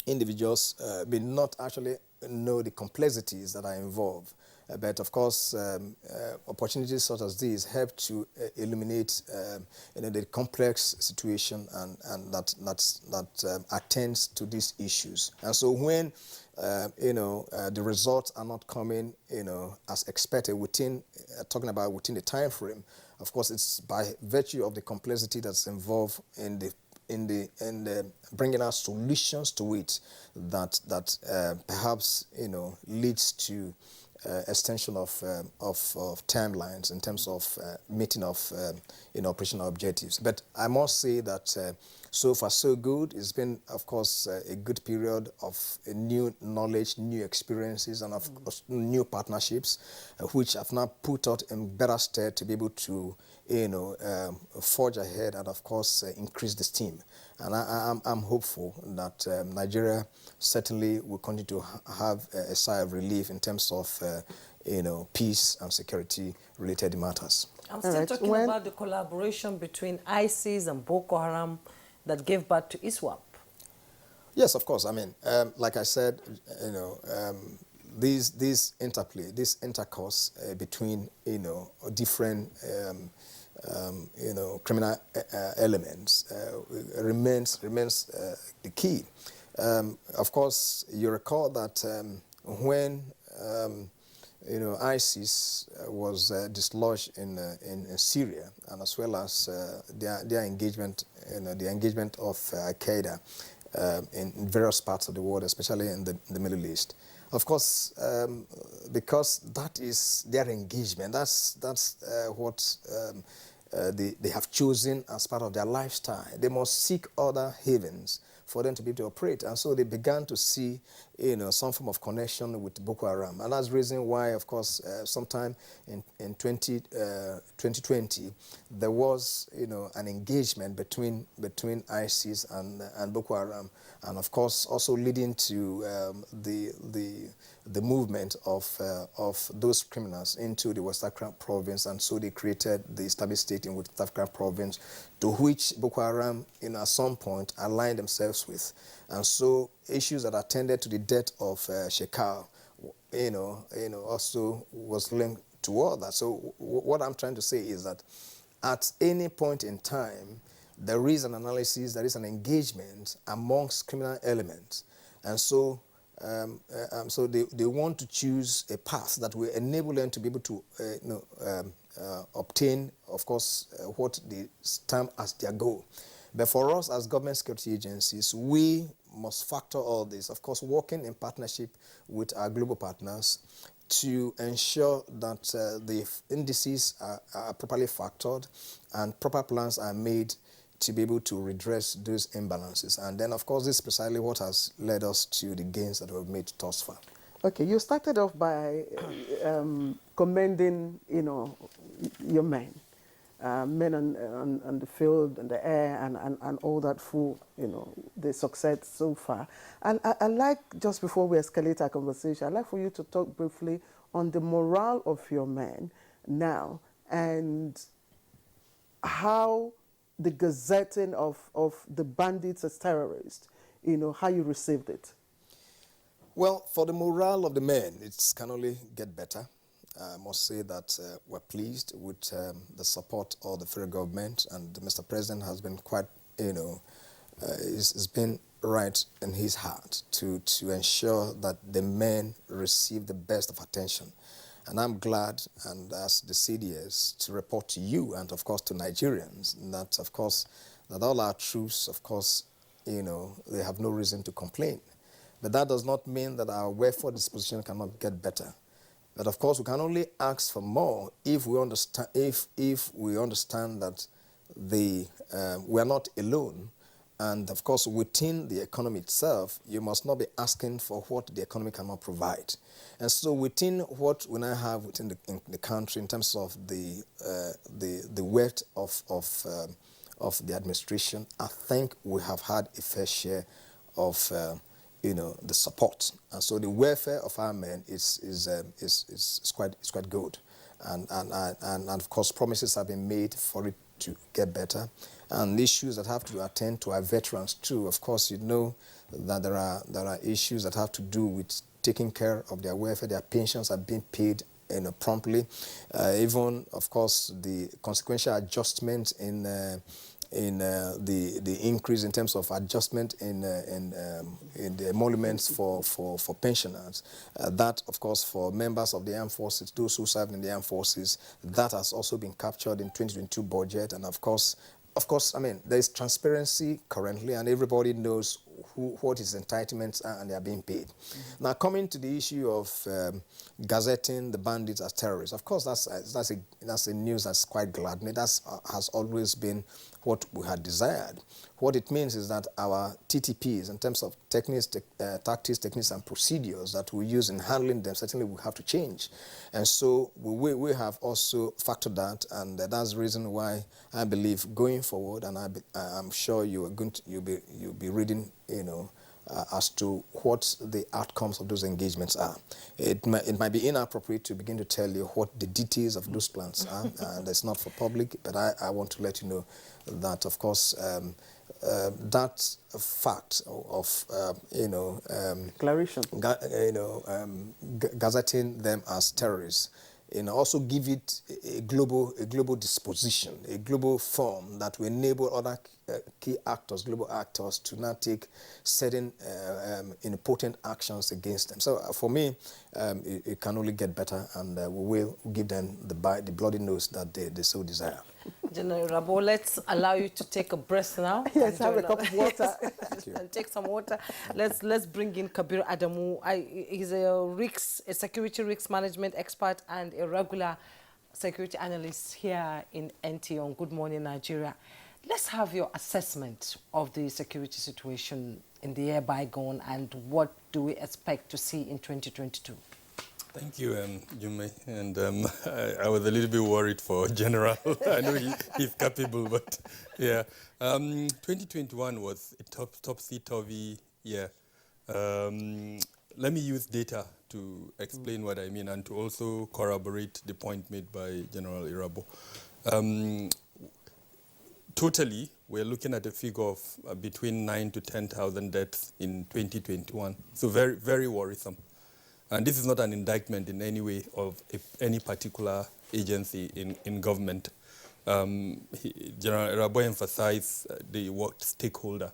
S13: individuals may not actually know the complexities that are involved. But of course, opportunities such as these help to illuminate the complex situation and that attends to these issues. And so when the results are not coming as expected within the time frame, of course it's by virtue of the complexity that's involved in bringing out solutions to it that perhaps leads to extension of timelines in terms of meeting of operational objectives. But I must say that so far so good. It's been, of course, a good period of new knowledge, new experiences, and of course new partnerships, which have now put us in better stead to be able to forge ahead and of course increase the steam. And I'm hopeful that Nigeria certainly will continue to have a sigh of relief in terms of peace and security related matters.
S3: I'm still talking about the collaboration between ISIS and Boko Haram that gave birth to ISWAP.
S13: Yes, of course. I mean, like I said, this interplay, this intercourse between different criminal elements remains the key. Of course, you recall that when ISIS was dislodged in Syria, and as well as their engagement, the engagement of Al-Qaeda in various parts of the world, especially in the Middle East. Of course, because that is their engagement, that's what they have chosen as part of their lifestyle. They must seek other havens for them to be able to operate. And so they began to see, some form of connection with Boko Haram. And that's the reason why, of course, sometime in 2020, there was, an engagement between ISIS and Boko Haram. And of course, also leading to the movement of those criminals into the West African province. And so they created the Islamic State in West African province, to which Boko Haram, at some point, aligned themselves with. And so issues that attended to the death of Shekau, also was linked to all that. So what I'm trying to say is that at any point in time, there is an analysis, there is an engagement amongst criminal elements. And so so they want to choose a path that will enable them to be able to obtain, of course, what they stamp as their goal. But for us as government security agencies, we must factor all this, of course, working in partnership with our global partners to ensure that the indices are properly factored and proper plans are made to be able to redress those imbalances. And then, of course, this is precisely what has led us to the gains that we've made thus far.
S1: Okay, you started off by commending, your men. men on the field, in the air, and all that for, you know, the success so far. And I like, just before we escalate our conversation, I'd like for you to talk briefly on the morale of your men now and how the gazetting of the bandits as terrorists, you know, how you received it.
S13: Well, for the morale of the men, it can only get better. I must say that we're pleased with the support of the federal government, and Mr. President has been quite, you know, it's been right in his heart to ensure that the men receive the best of attention. And I'm glad, and as the CDS, to report to you and, of course, to Nigerians that, of course, that all our troops, of course, you know, they have no reason to complain. But that does not mean that our welfare disposition cannot get better. But, of course, we can only ask for more if we understand, if we understand that we are not alone. And, of course, within the economy itself, you must not be asking for what the economy cannot provide. And so within what we now have within the country in terms of the weight of the administration, I think we have had a fair share of you know, the support. And so the welfare of our men is quite good. And of course, promises have been made for it to get better. And issues that have to attend to our veterans too. Of course, you know that there are issues that have to do with taking care of their welfare. Their pensions are being paid, you know, promptly. Even, of course, the consequential adjustment in the increase in terms of adjustment in the emoluments for pensioners. That, of course, for members of the armed forces, those who serve in the armed forces, that has also been captured in 2022 budget. And of course, I mean, there is transparency currently, and everybody knows what his entitlements are, and they are being paid. Mm-hmm. Now, coming to the issue of gazetting the bandits as terrorists, of course, that's a news that's quite gladdening. That has always been what we had desired. What it means is that our TTPs, in terms of tactics, techniques, and procedures that we use in handling them, certainly we have to change. And so we have also factored that, and that's the reason why I believe going forward, and I'm sure you'll be reading, you know, as to what the outcomes of those engagements are. It might be inappropriate to begin to tell you what the details of those plans are, and it's not for public, but I want to let you know that, of course, that fact of, you know,
S1: declaration,
S13: gazetting them as terrorists, you know, also give it a global disposition, a global form that will enable other key actors, global actors, to now take certain important actions against them. So for me, it can only get better, and we will give them the bloody nose that they so desire.
S3: General Rabo, let's allow you to take a breath now.
S1: Yes, have a cup of water.
S3: And take some water. Let's bring in Kabir Adamu. He's a security risk management expert and a regular security analyst here in NTA. Good morning, Nigeria. Let's have your assessment of the security situation in the year bygone, and what do we expect to see in 2022?
S14: Thank you, Jume. And I was a little bit worried for General. I know he's capable, but yeah. 2021 was a topsy-turvy year. Let me use data to explain what I mean, and to also corroborate the point made by General Irabo. Totally, we're looking at a figure of between 9,000 to 10,000 deaths in 2021. So very, very worrisome. And this is not an indictment in any way of any particular agency in government. General Irabo emphasized the word stakeholders.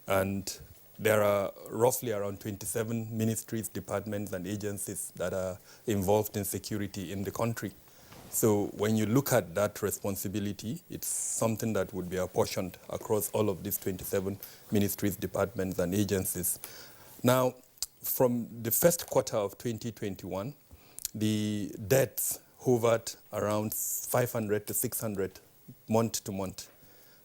S14: And there are roughly around 27 ministries, departments, and agencies that are involved in security in the country. So when you look at that responsibility, it's something that would be apportioned across all of these 27 ministries, departments, and agencies. Now, from the first quarter of 2021, the deaths hovered around 500 to 600 month to month.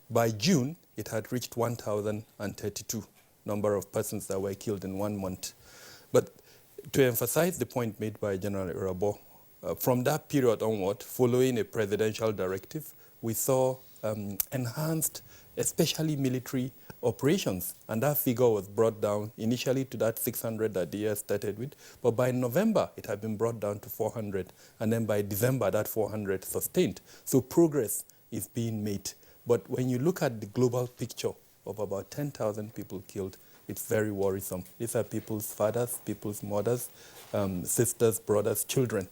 S14: By June, it had reached 1,032 number of persons that were killed in 1 month. But to emphasize the point made by General Irabo, from that period onward, following a presidential directive, we saw enhanced, especially military operations. And that figure was brought down initially to that 600 that the year started with. But by November, it had been brought down to 400. And then by December, that 400 sustained. So progress is being made. But when you look at the global picture of about 10,000 people killed, it's very worrisome. These are people's fathers, people's mothers, sisters, brothers, children.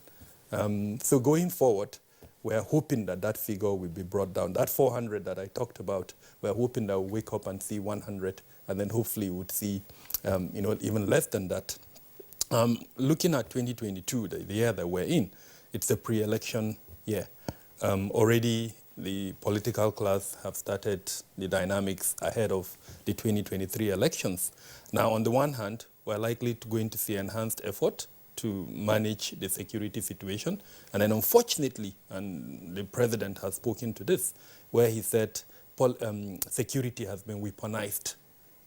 S14: So going forward, we're hoping that that figure will be brought down. That 400 that I talked about, we're hoping that we'll wake up and see 100, and then hopefully we'll see even less than that. Looking at 2022, the year that we're in, it's a pre-election year. Already the political class have started the dynamics ahead of the 2023 elections. Now, on the one hand, we're likely going to see enhanced effort to manage the security situation. And then unfortunately, and the president has spoken to this, where he said security has been weaponized.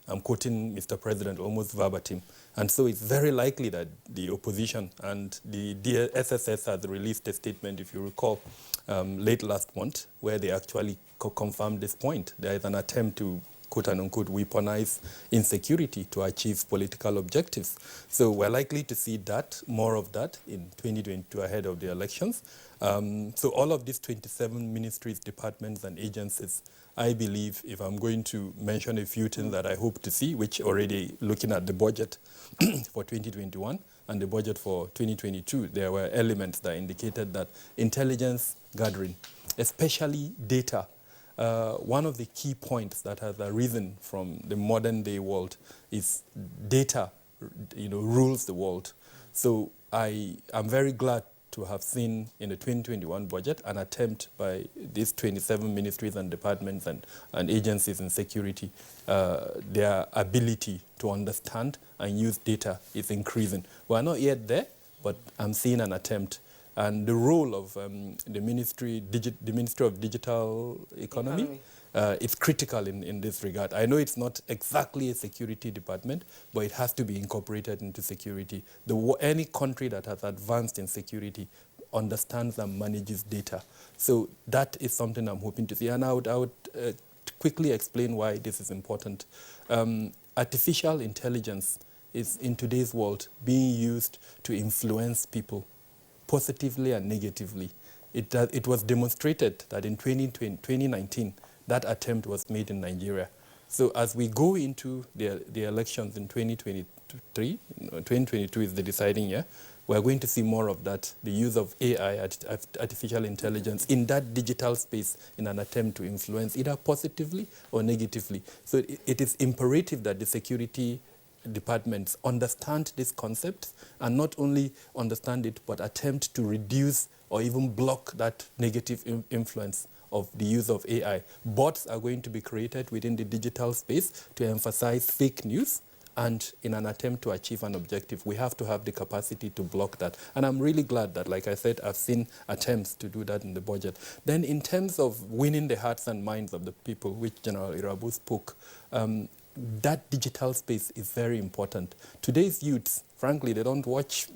S14: I'm quoting Mr. President almost verbatim. And so it's very likely that the opposition and the SSS has released a statement, if you recall, late last month, where they actually confirmed this point. There is an attempt to quote-unquote weaponize insecurity to achieve political objectives. So we're likely to see that, more of that, in 2022 ahead of the elections. So all of these 27 ministries, departments, and agencies, I believe, if I'm going to mention a few things that I hope to see, which already looking at the budget for 2021 and the budget for 2022, there were elements that indicated that intelligence gathering, especially data, one of the key points that has arisen from the modern day world is data, rules the world. So I am very glad to have seen in the 2021 budget an attempt by these 27 ministries and departments and agencies in security, their ability to understand and use data is increasing. We're not yet there, but I'm seeing an attempt. And the role of the Ministry of Digital Economy is critical in this regard. I know it's not exactly a security department, but it has to be incorporated into security. Any country that has advanced in security understands and manages data. So that is something I'm hoping to see. And I would quickly explain why this is important. Artificial intelligence is, in today's world, being used to influence people positively and negatively. It was demonstrated that in 2019, that attempt was made in Nigeria. So as we go into the elections in 2023, 2022 is the deciding year, we're going to see more of that, the use of AI, artificial intelligence, in that digital space in an attempt to influence either positively or negatively. So it is imperative that the security departments understand this concept and not only understand it, but attempt to reduce or even block that negative influence of the use of AI. Bots are going to be created within the digital space to emphasize fake news, and in an attempt to achieve an objective, we have to have the capacity to block that. And I'm really glad that, like I said, I've seen attempts to do that in the budget. Then in terms of winning the hearts and minds of the people, which General Irabu spoke, that digital space is very important. Today's youths, frankly, they don't watch,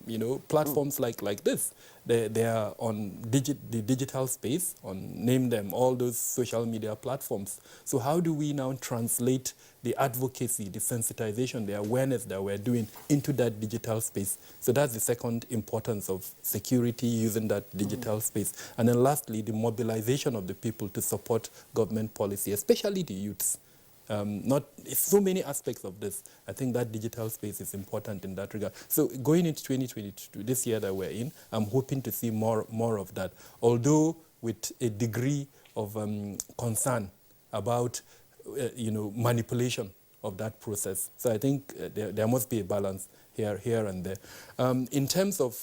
S14: platforms like this. They are on the digital space, name them, all those social media platforms. So how do we now translate the advocacy, the sensitization, the awareness that we're doing into that digital space? So that's the second importance of security using that digital space. And then lastly, the mobilization of the people to support government policy, especially the youths. So many aspects of this. I think that digital space is important in that regard. So going into 2022, this year that we're in, I'm hoping to see more of that, although with a degree of concern about manipulation of that process. So I think there must be a balance here and there. In terms of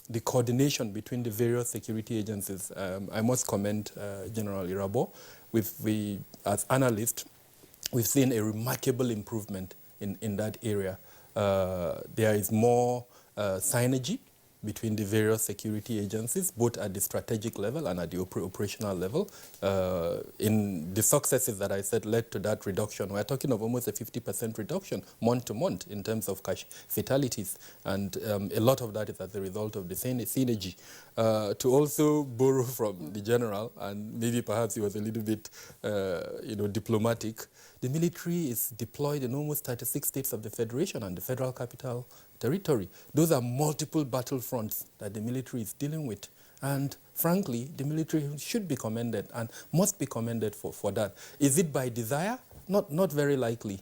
S14: the coordination between the various security agencies, I must commend General Irabo. We as analysts, we've seen a remarkable improvement in that area. There is more synergy between the various security agencies, both at the strategic level and at the operational level. In the successes that I said led to that reduction, we're talking of almost a 50% reduction month to month in terms of cash fatalities. And a lot of that is as a result of the synergy. To also borrow from the general, and maybe perhaps he was a little bit diplomatic, the military is deployed in almost 36 states of the Federation and the Federal Capital Territory. Those are multiple battlefronts that the military is dealing with. And frankly, the military should be commended and must be commended for that. Is it by desire? Not very likely.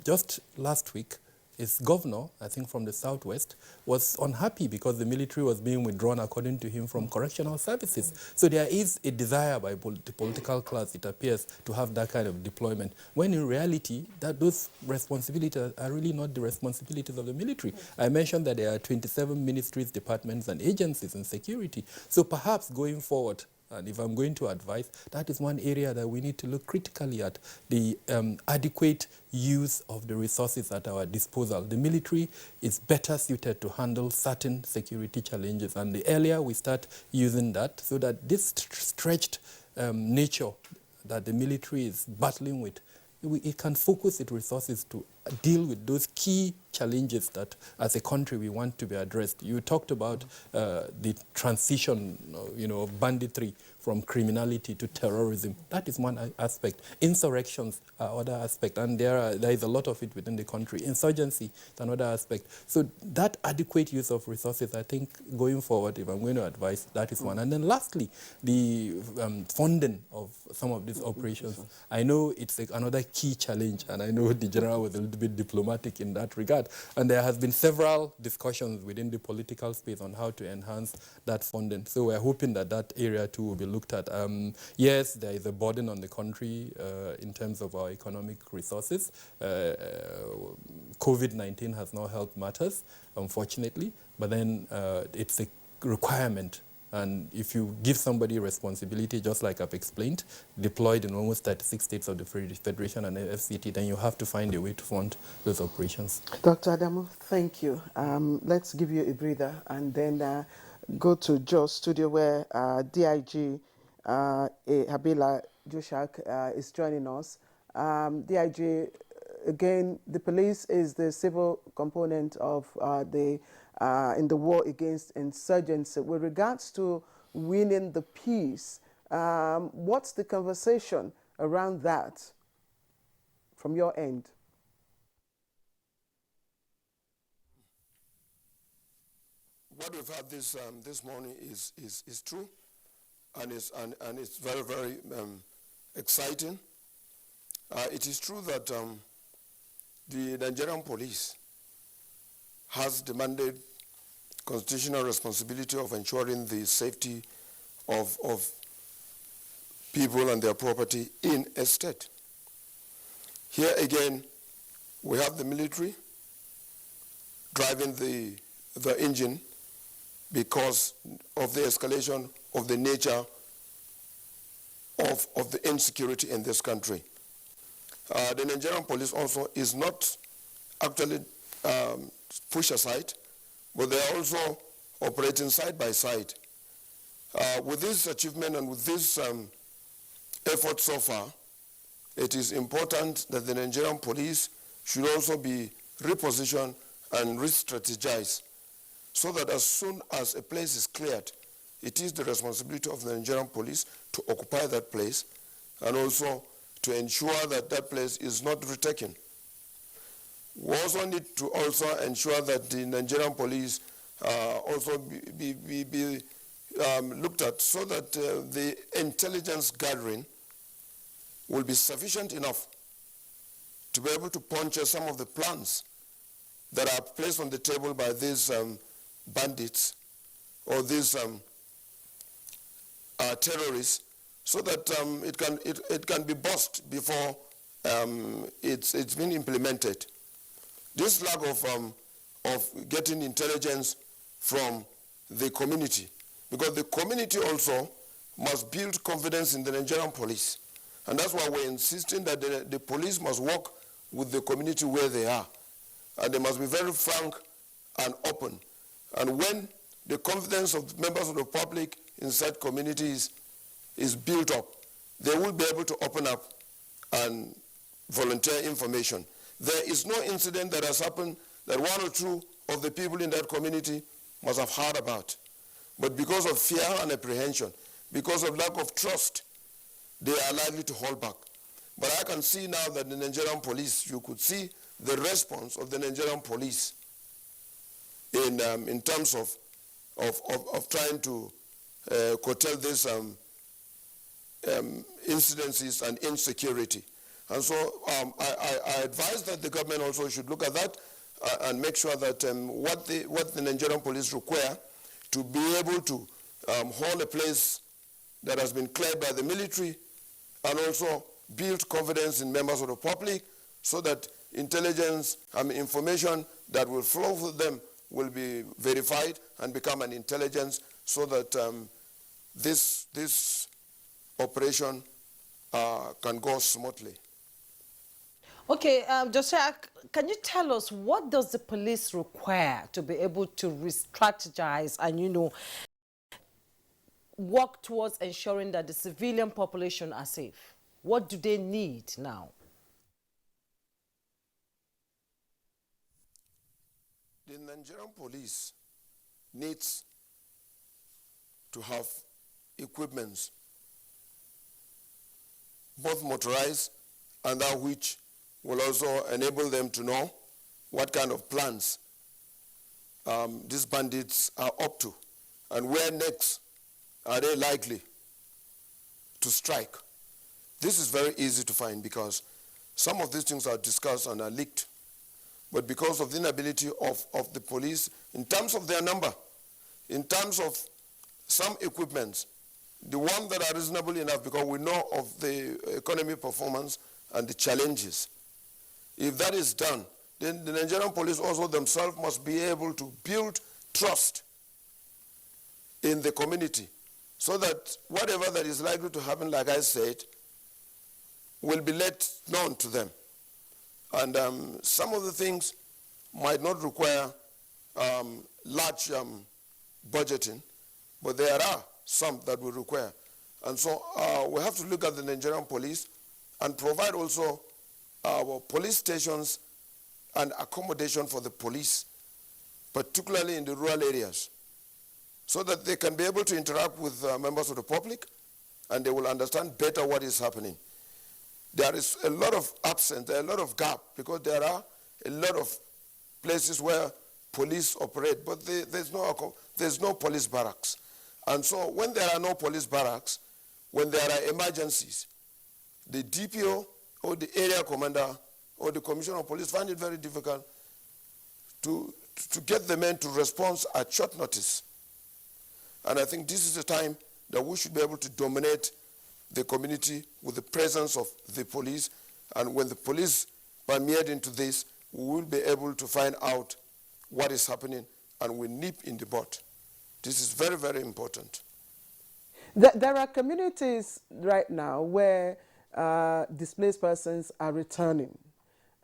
S14: Just last week, his governor, I think from the Southwest, was unhappy because the military was being withdrawn, according to him, from correctional services. So there is a desire by the political class, it appears, to have that kind of deployment, when in reality, that those responsibilities are really not the responsibilities of the military. I mentioned that there are 27 ministries, departments, and agencies in security. So perhaps going forward, and if I'm going to advise, that is one area that we need to look critically at, the adequate use of the resources at our disposal. The military is better suited to handle certain security challenges, and the earlier we start using that, so that this stretched nature that the military is battling with, it can focus its resources to deal with those key challenges that, as a country, we want to be addressed. You talked about the transition, of banditry from criminality to terrorism. That is one aspect. Insurrections are other aspect, and there is a lot of it within the country. Insurgency is another aspect. So that adequate use of resources, I think, going forward, if I'm going to advise, that is one. And then lastly, the funding of some of these operations. I know it's another key challenge, and I know the general was a little bit diplomatic in that regard. And there has been several discussions within the political space on how to enhance that funding. So we're hoping that that area too will be looked at. Yes, there is a burden on the country in terms of our economic resources. COVID-19 has not helped matters, unfortunately, but then it's a requirement. And if you give somebody responsibility, just like I've explained, deployed in almost 36 states of the Federation and FCT, then you have to find a way to fund those operations.
S1: Dr. Adamu, thank you. Let's give you a breather and then go to Joe's studio, where DIG Habila Joshak is joining us. DIG, again, the police is the civil component of in the war against insurgency. With regards to winning the peace, what's the conversation around that from your end?
S15: What we've had this morning is true, and it's very, very exciting. It is true that the Nigerian police has demanded constitutional responsibility of ensuring the safety of people and their property in a state. Here again, we have the military driving the engine because of the escalation of the nature of the insecurity in this country. The Nigerian police also is not actually pushed aside, but they are also operating side by side. With this achievement and with this effort so far, it is important that the Nigerian police should also be repositioned and re-strategized, so that as soon as a place is cleared, it is the responsibility of the Nigerian police to occupy that place and also to ensure that that place is not retaken. We also need to also ensure that the Nigerian police also be looked at, so that the intelligence gathering will be sufficient enough to be able to puncture some of the plans that are placed on the table by these bandits or these terrorists, so that it can be bossed before it's been implemented. This lack of getting intelligence from the community, because the community also must build confidence in the Nigerian police. And that's why we're insisting that the police must work with the community where they are. And they must be very frank and open. And when the confidence of members of the public in such communities is built up, they will be able to open up and volunteer information. There is no incident that has happened that one or two of the people in that community must have heard about. But because of fear and apprehension, because of lack of trust, they are likely to hold back. But I can see now that the Nigerian police, you could see the response of the Nigerian police in terms of trying to curtail these incidences and insecurity. And so I advise that the government also should look at that and make sure that what the Nigerian police require to be able to hold a place that has been cleared by the military and also build confidence in members of the public so that intelligence and information that will flow through them will be verified and become an intelligence so that this operation can go smoothly.
S3: Okay, Joshua, can you tell us what does the police require to be able to re-strategize and, you know, work towards ensuring that the civilian population are safe? What do they need now?
S15: The Nigerian police needs to have equipments, both motorized and that which will also enable them to know what kind of plans these bandits are up to and where next are they likely to strike. This is very easy to find because some of these things are discussed and are leaked. But because of the inability of the police, in terms of their number, in terms of some equipments, the ones that are reasonable enough because we know of the economic performance and the challenges. If that is done, then the Nigerian police also themselves must be able to build trust in the community so that whatever that is likely to happen, like I said, will be let known to them. And some of the things might not require large budgeting, but there are some that will require. And so we have to look at the Nigerian police and provide also our police stations and accommodation for the police, particularly in the rural areas, so that they can be able to interact with members of the public and they will understand better what is happening. There is a lot of absence, there are a lot of gap, because there are a lot of places where police operate, but there's no police barracks. And so when there are no police barracks, when there are emergencies, the DPO or the area commander or the commissioner of police find it very difficult to get the men to respond at short notice. And I think this is the time that we should be able to dominate the community with the presence of the police. And when the police permeate into this, we will be able to find out what is happening and we nip in the bud. This is very, very important.
S1: There are communities right now where displaced persons are returning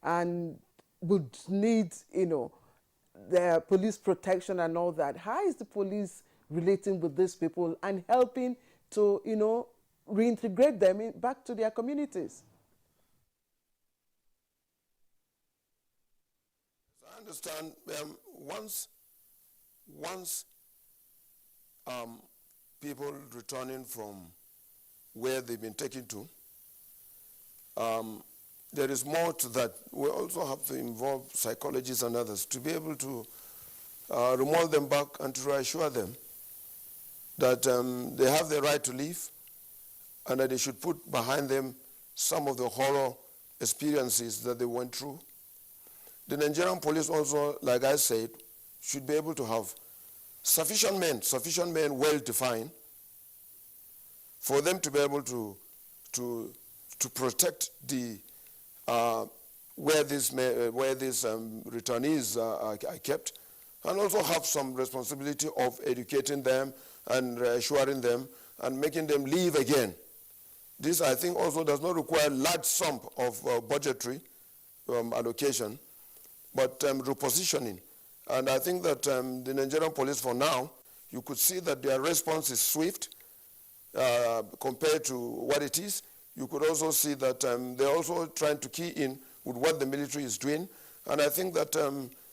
S1: and would need, you know, their police protection and all that. How is the police relating with these people and helping to, you know, reintegrate them back to their communities?
S15: I understand once people returning from where they've been taken to, there is more to that. We also have to involve psychologists and others to be able to remold them back and to reassure them that they have the right to live and that they should put behind them some of the horror experiences that they went through. The Nigerian police also, like I said, should be able to have sufficient men well-defined for them to be able to protect the where these returnees are kept, and also have some responsibility of educating them and assuring them and making them live again. This, I think, also does not require large sum of budgetary allocation, but repositioning. And I think that the Nigerian police, for now, you could see that their response is swift compared to what it is. You could also see that they're also trying to key in with what the military is doing. And I think that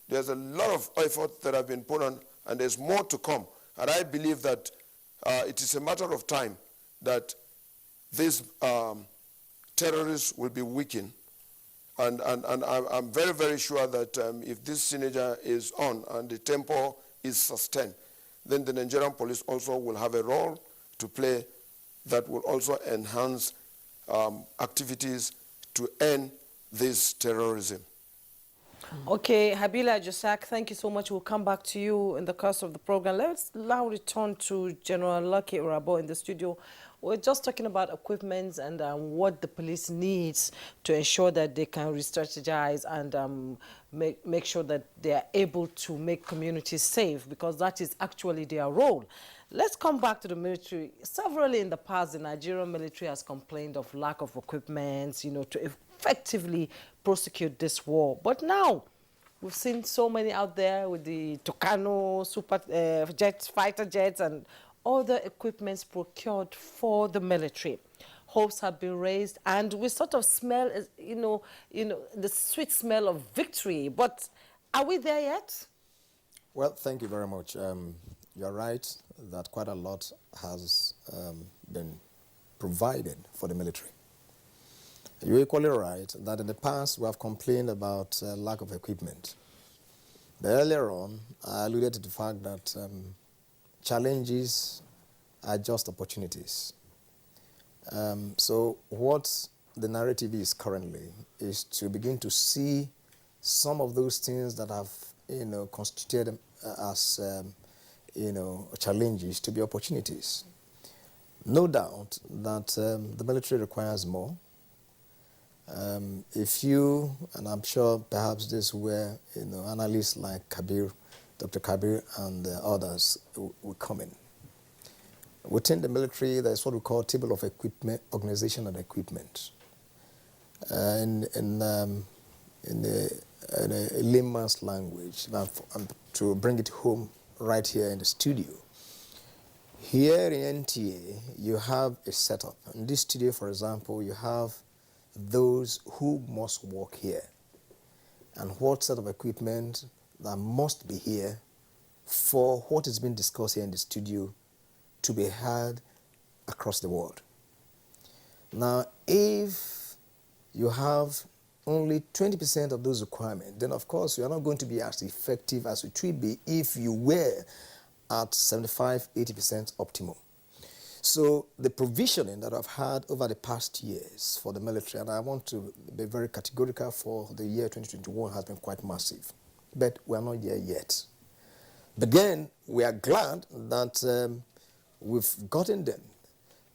S15: there's a lot of effort that have been put on, and there's more to come. And I believe that it is a matter of time that these terrorists will be weakened. And I'm very, very sure that if this signature is on and the tempo is sustained, then the Nigerian police also will have a role to play that will also enhance activities to end this terrorism.
S3: Okay, Habila Jasak, thank you so much. We'll come back to you in the course of the program. Let's now return to General Lucky Urabo in the studio. We're just talking about equipment and what the police needs to ensure that they can re-strategize and make sure that they are able to make communities safe, because that is actually their role. Let's come back to the military. Severally in the past, the Nigerian military has complained of lack of equipment, you know, to effectively prosecute this war. But now, we've seen so many out there with the Tucano, super jets, fighter jets, and other equipments procured for the military. Hopes have been raised, and we sort of smell, you know, the sweet smell of victory. But are we there yet?
S13: Well, thank you very much. You're right that quite a lot has been provided for the military. You're equally right that in the past we have complained about lack of equipment. But earlier on, I alluded to the fact that challenges are just opportunities. So what the narrative is currently is to begin to see some of those things that have, constituted as, challenges to be opportunities. No doubt that the military requires more. If you, and I'm sure perhaps this where, analysts like Kabir, Dr. Kabir and others will come in. Within the military, there's what we call table of equipment, organization and equipment. In a layman's language, and to bring it home right here in the studio. Here in NTA, you have a setup. In this studio, for example, you have those who must work here, and what set of equipment that must be here for what is being discussed here in the studio to be heard across the world. Now, if you have only 20% of those requirements, then of course you are not going to be as effective as it would be if you were at 75–80% optimum. So the provisioning that I've had over the past years for the military, and I want to be very categorical for the year 2021, has been quite massive. But we are not there yet. But then we are glad that we've gotten them.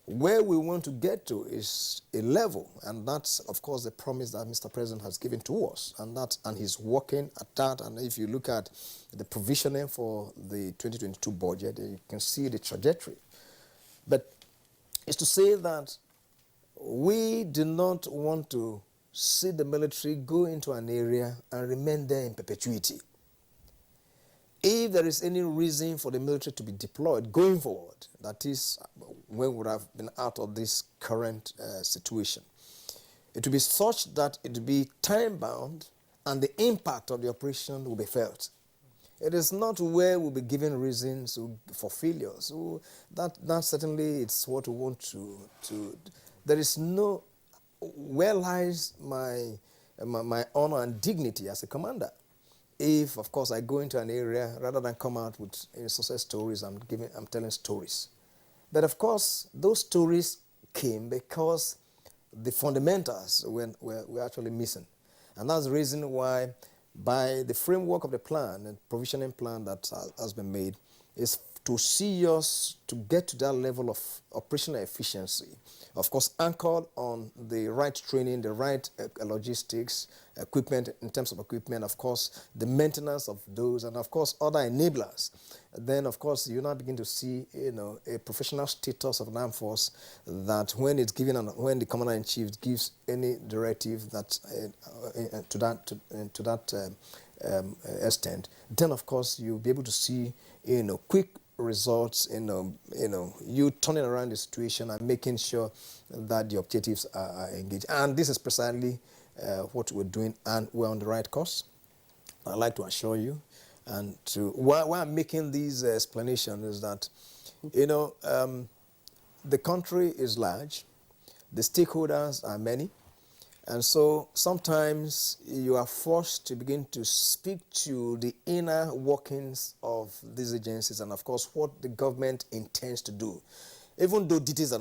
S13: Where we want to get to is a level, and that's, of course, the promise that Mr. President has given to us, and he's working at that. And if you look at the provisioning for the 2022 budget, you can see the trajectory. But it's to say that we do not want to see the military go into an area and remain there in perpetuity. If there is any reason for the military to be deployed going forward, that is when we would have been out of this current situation, it will be such that it will be time-bound and the impact of the operation will be felt. It is not where we'll be given reasons for failure. So that certainly it's what we want to there is no, where lies my honor and dignity as a commander? If, of course, I go into an area, rather than come out with success stories, I'm telling stories. But of course, those stories came because the fundamentals were actually missing. And that's the reason why, by the framework of the plan and provisioning plan that has been made, is to see us to get to that level of operational efficiency, of course anchored on the right training, the right logistics, equipment, in terms of equipment, of course the maintenance of those, and of course other enablers. Then of course you now begin to see a professional status of an armed force, that when it's given when the commander-in-chief gives any directive that to that extent, then of course you'll be able to see quick results in you turning around the situation and making sure that the objectives are engaged. And this is precisely what we're doing, and we're on the right course. I'd like to assure you. And why I'm making these explanations is that, the country is large, the stakeholders are many, and so sometimes you are forced to begin to speak to the inner workings of these agencies and, of course, what the government intends to do. Even though details are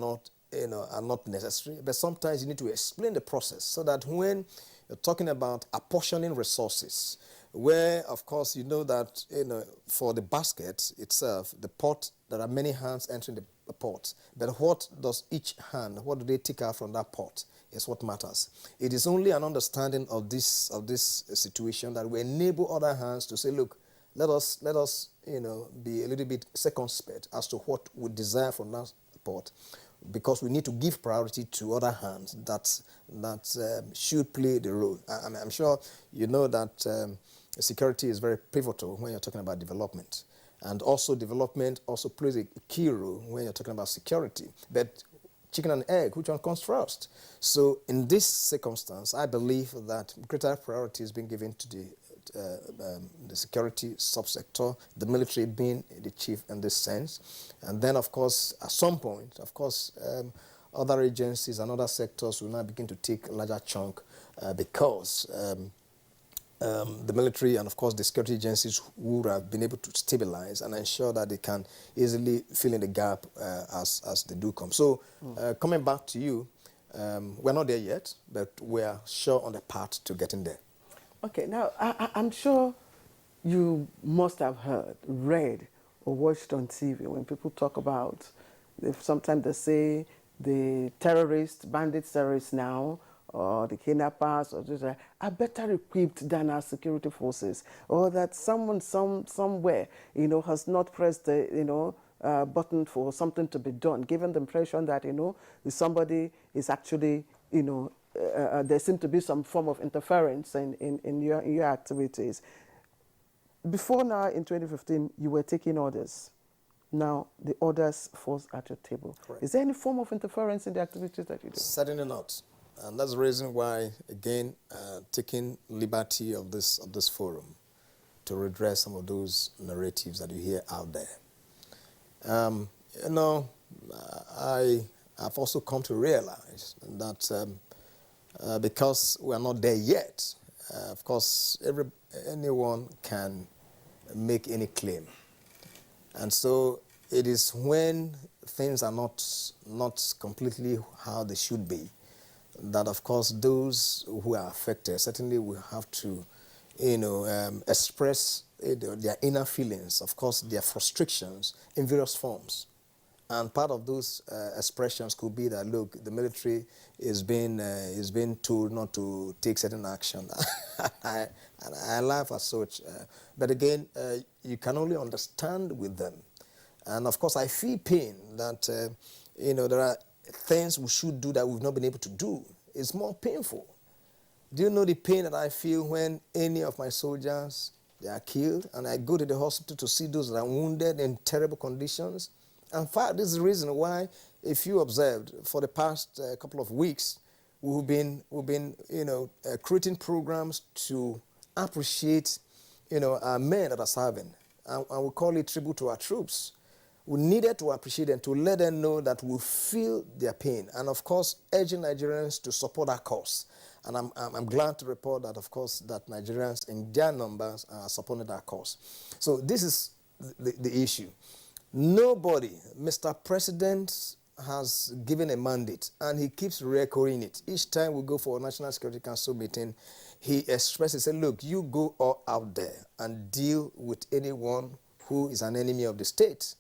S13: not necessary, but sometimes you need to explain the process so that when you're talking about apportioning resources, where, of course, you know that for the basket itself, the pot, there are many hands entering the pot. But what does each hand, what do they take out from that pot is what matters. It is only an understanding of this situation that will enable other hands to say, look, let us be a little bit circumspect as to what we desire from that pot, because we need to give priority to other hands that should play the role. I'm sure you know that security is very pivotal when you're talking about development. And also development also plays a key role when you're talking about security. But chicken and egg, which one comes first? So in this circumstance, I believe that greater priority is being given to the security subsector, the military being the chief in this sense. And then, of course, at some point, of course, other agencies and other sectors will now begin to take a larger chunk because the military and, of course, the security agencies would have been able to stabilize and ensure that they can easily fill in the gap as they do come. So, coming back to you, we're not there yet, but we're sure on the path to getting there.
S1: Okay, now, I'm sure you must have heard, read, or watched on TV when people talk about, sometimes they say the bandit terrorists now, or the kidnappers, or are better equipped than our security forces, or that someone somewhere, has not pressed the, button for something to be done, given the impression that, somebody is actually, there seems to be some form of interference in your activities. Before now, in 2015, you were taking orders. Now, the orders falls at your table.
S13: Correct.
S1: Is there any form of interference in the activities that you do?
S13: Certainly not. And that's the reason why, again, taking liberty of this forum to redress some of those narratives that you hear out there. I've also come to realize that because we are not there yet, of course, anyone can make any claim. And so it is when things are not completely how they should be, that, of course, those who are affected certainly will have to, express their inner feelings, of course, their frustrations in various forms. And part of those expressions could be that, look, the military is being told not to take certain action. And I laugh at such. But again, you can only understand with them. And, of course, I feel pain that, there are things we should do that we've not been able to do. It's more painful. Do you know the pain that I feel when any of my soldiers, they are killed, and I go to the hospital to see those that are wounded in terrible conditions? In fact, this is the reason why, if you observed, for the past couple of weeks, we've been creating programs to appreciate, our men that are serving, and we call it tribute to our troops. We needed to appreciate them, to let them know that we feel their pain, and, of course, urging Nigerians to support our cause. And I'm glad to report that, of course, that Nigerians in their numbers are supporting our cause. So this is the issue. Nobody, Mr. President, has given a mandate, and he keeps recurring it. Each time we go for a National Security Council meeting, he expresses, says, look, you go all out there and deal with anyone who is an enemy of the state.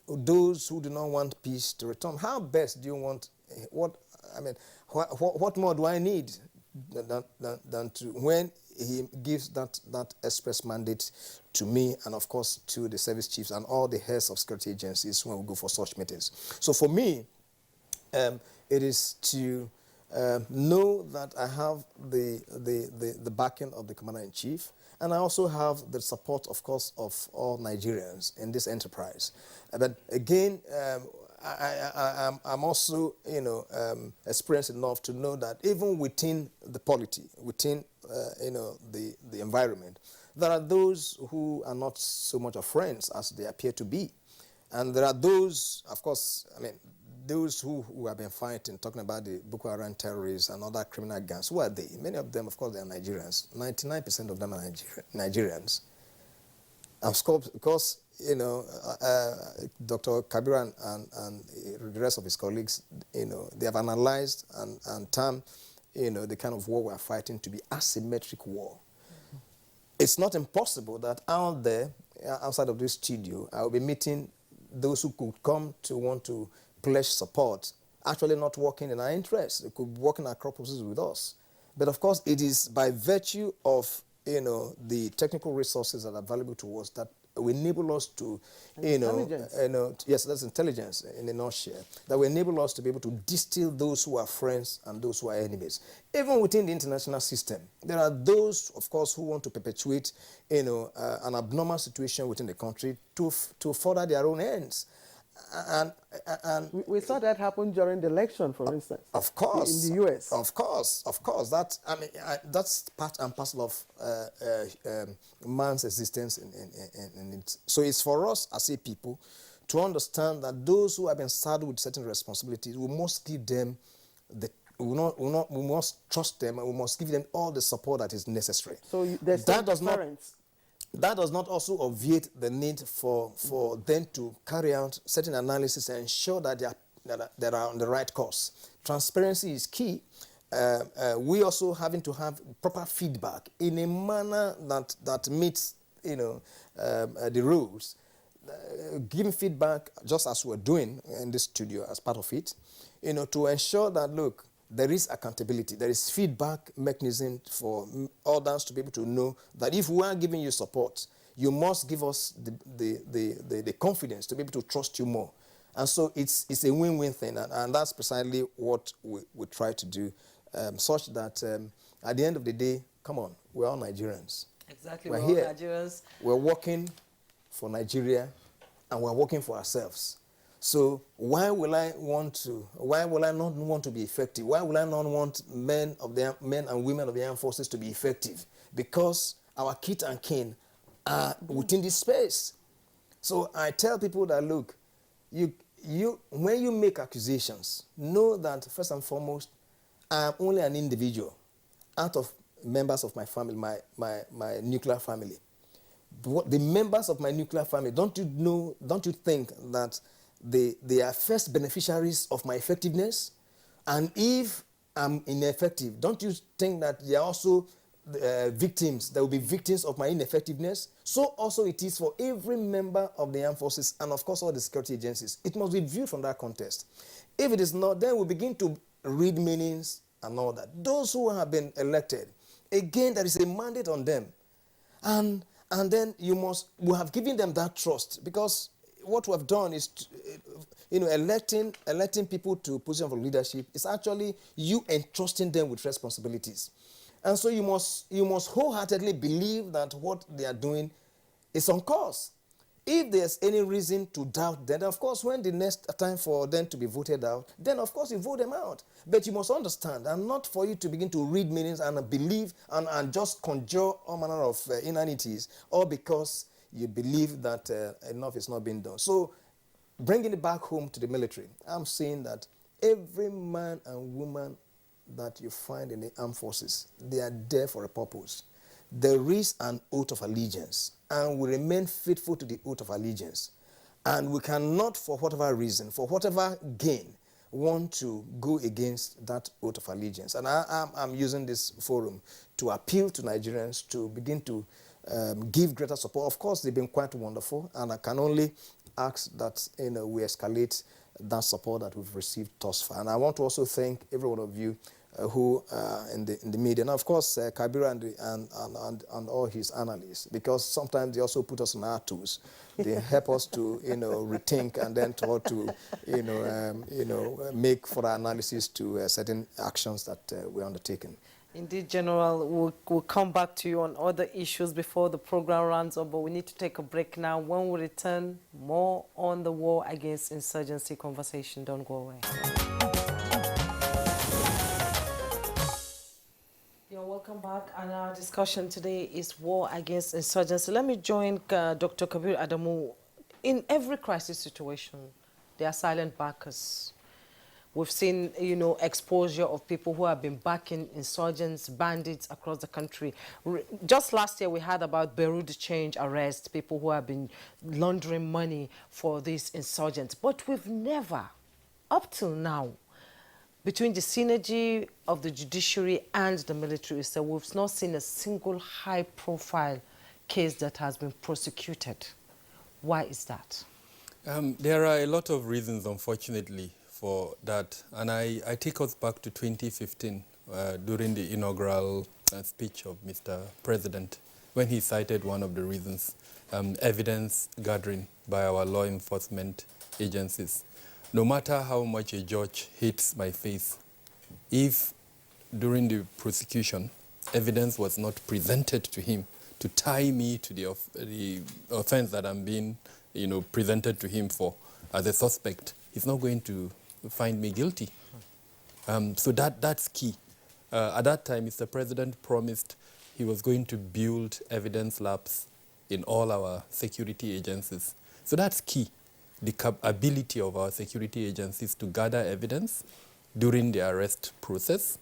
S13: Those who do not want peace to return. How best do you want? What more do I need than to when he gives that express mandate to me and, of course, to the service chiefs and all the heads of security agencies when we go for such meetings. So for me, it is to know that I have the backing of the commander-in-chief, And I also have the support, of course, of all Nigerians in this enterprise. But again, I'm also, experienced enough to know that even within the polity, within, the environment, there are those who are not so much of friends as they appear to be. And there are those, of course, those who have been fighting, talking about the Boko Haram terrorists and other criminal gangs. Who are they? Many of them, of course, they are Nigerians. 99% of them are Nigerians. Of course, because, Dr. Kabir and the rest of his colleagues, they have analyzed and termed, the kind of war we are fighting to be asymmetric war. It's not impossible that out there, outside of this studio, I will be meeting those who could come to want to pledge support, actually not working in our interests. They could be working our purposes with us. But of course, it is by virtue of, the technical resources that are available to us that will enable us to, yes, that's intelligence in a nutshell, that will enable us to be able to distill those who are friends and those who are enemies. Even within the international system, there are those, of course, who want to perpetuate, an abnormal situation within the country to further their own ends. And
S1: we saw that happen during the election, for instance.
S13: Of course.
S1: In the U.S.
S13: Of course. That, that's part and parcel of man's existence in it. So it's for us as a people to understand that those who have been saddled with certain responsibilities, we must give them we must trust them, and we must give them all the support that is necessary.
S1: So there's that does
S13: not also obviate the need for them to carry out certain analysis and ensure that they are on the right course. Transparency is key. We also having to have proper feedback in a manner that meets the rules. Giving feedback just as we're doing in this studio as part of it, to ensure that, look, there is accountability, there is feedback mechanism for others to be able to know that if we are giving you support, you must give us the confidence to be able to trust you more. And so it's a win-win thing, and that's precisely what we try to do, such that at the end of the day, come on, we're all Nigerians.
S3: Exactly,
S13: we're
S3: all
S13: here.
S3: Nigerians.
S13: We're working for Nigeria, and we're working for ourselves. So why will I not want to be effective? Why will I not want men and women of the armed forces to be effective? Because our kith and kin are within this space. So I tell people that, look, when you make accusations, know that first and foremost, I am only an individual out of members of my family, my nuclear family. The members of my nuclear family, don't you think that they are first beneficiaries of my effectiveness? And if I'm ineffective, don't you think that they are also victims, that will be victims of my ineffectiveness? So also it is for every member of the armed forces and of course all the security agencies. It must be viewed from that context. If it is not, then we begin to read meanings and all that. Those who have been elected, again, there is a mandate on them. And then we have given them that trust, because what we have done is, electing people to position of leadership is actually you entrusting them with responsibilities. And so you must wholeheartedly believe that what they are doing is on course. If there's any reason to doubt them, of course, when the next time for them to be voted out, then of course you vote them out. But you must understand, and not for you to begin to read meanings and believe and just conjure all manner of inanities, all because you believe that enough is not being done. So bringing it back home to the military, I'm saying that every man and woman that you find in the armed forces, they are there for a purpose. There is an oath of allegiance, and we remain faithful to the oath of allegiance. And we cannot, for whatever reason, for whatever gain, want to go against that oath of allegiance. And I'm using this forum to appeal to Nigerians to begin to give greater support. Of course, they've been quite wonderful, and I can only ask that we escalate that support that we've received thus far. And I want to also thank every one of you who in the media, and of course Kabir and all his analysts, because sometimes they also put us on our toes. They help us to rethink and then try to make further analysis to certain actions that we're undertaking.
S3: Indeed, General, we'll come back to you on other issues before the program runs up, but we need to take a break now. When we return, more on the war against insurgency conversation. Don't go away. You're welcome back, and our discussion today is war against insurgency. Let me join Dr. Kabir Adamu. In every crisis situation, there are silent backers. We've seen, exposure of people who have been backing insurgents, bandits across the country. Just last year, we heard about Beirut Change arrest, people who have been laundering money for these insurgents. But we've never, up till now, between the synergy of the judiciary and the military, so we've not seen a single high-profile case that has been prosecuted. Why is that?
S14: There are a lot of reasons, unfortunately, for that. And I take us back to 2015 during the inaugural speech of Mr. President, when he cited one of the reasons, evidence gathering by our law enforcement agencies. No matter how much a judge hates my face, if during the prosecution evidence was not presented to him to tie me to the offense that I'm being presented to him for as a suspect, he's not going to find me guilty. So that's key. At that time, Mr. President promised he was going to build evidence labs in all our security agencies. So that's key, the ability of our security agencies to gather evidence during the arrest process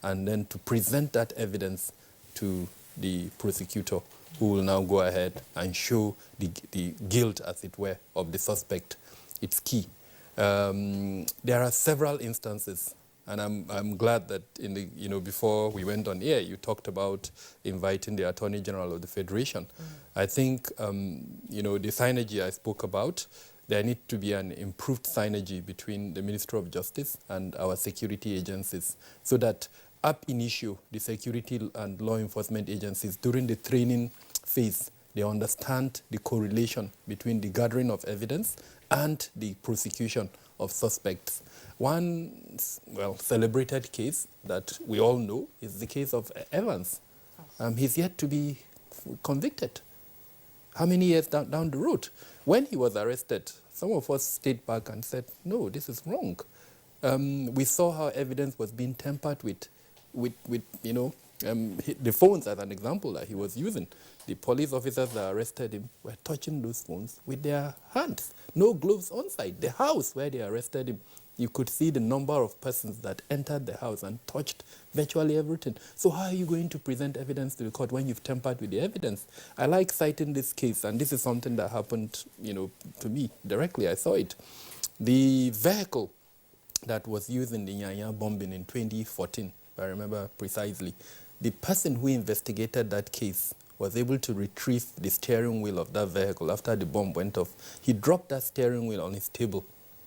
S14: and then to present that evidence to the prosecutor, who will now go ahead and show the guilt, as it were, of the suspect. It's key. There are several instances, and I'm glad that before we went on air, you talked about inviting the Attorney General of the Federation. I think the synergy I spoke about, there needs to be an improved synergy between the Ministry of Justice and our security agencies, so that ab initio, the security and law enforcement agencies, during the training phase, they understand the correlation between the gathering of evidence and the prosecution of suspects. One, celebrated case that we all know is the case of Evans. He's yet to be convicted. How many years down the road? When he was arrested, some of us stayed back and said, no, this is wrong. We saw how evidence was being tampered with the phones, as an example, that he was using. The police officers that arrested him were touching those phones with their hands. No gloves on site. The house where they arrested him, you could see the number of persons that entered the house and touched virtually everything. So how are you going to present evidence to the court when you've tampered with the evidence? I like citing this case, and this is something that happened, to me directly. I saw it. The vehicle that was used in the Nyanya bombing in 2014, if I remember precisely, the person who investigated that case was able to retrieve the steering wheel of that vehicle after the bomb went off. He dropped that steering wheel on his table.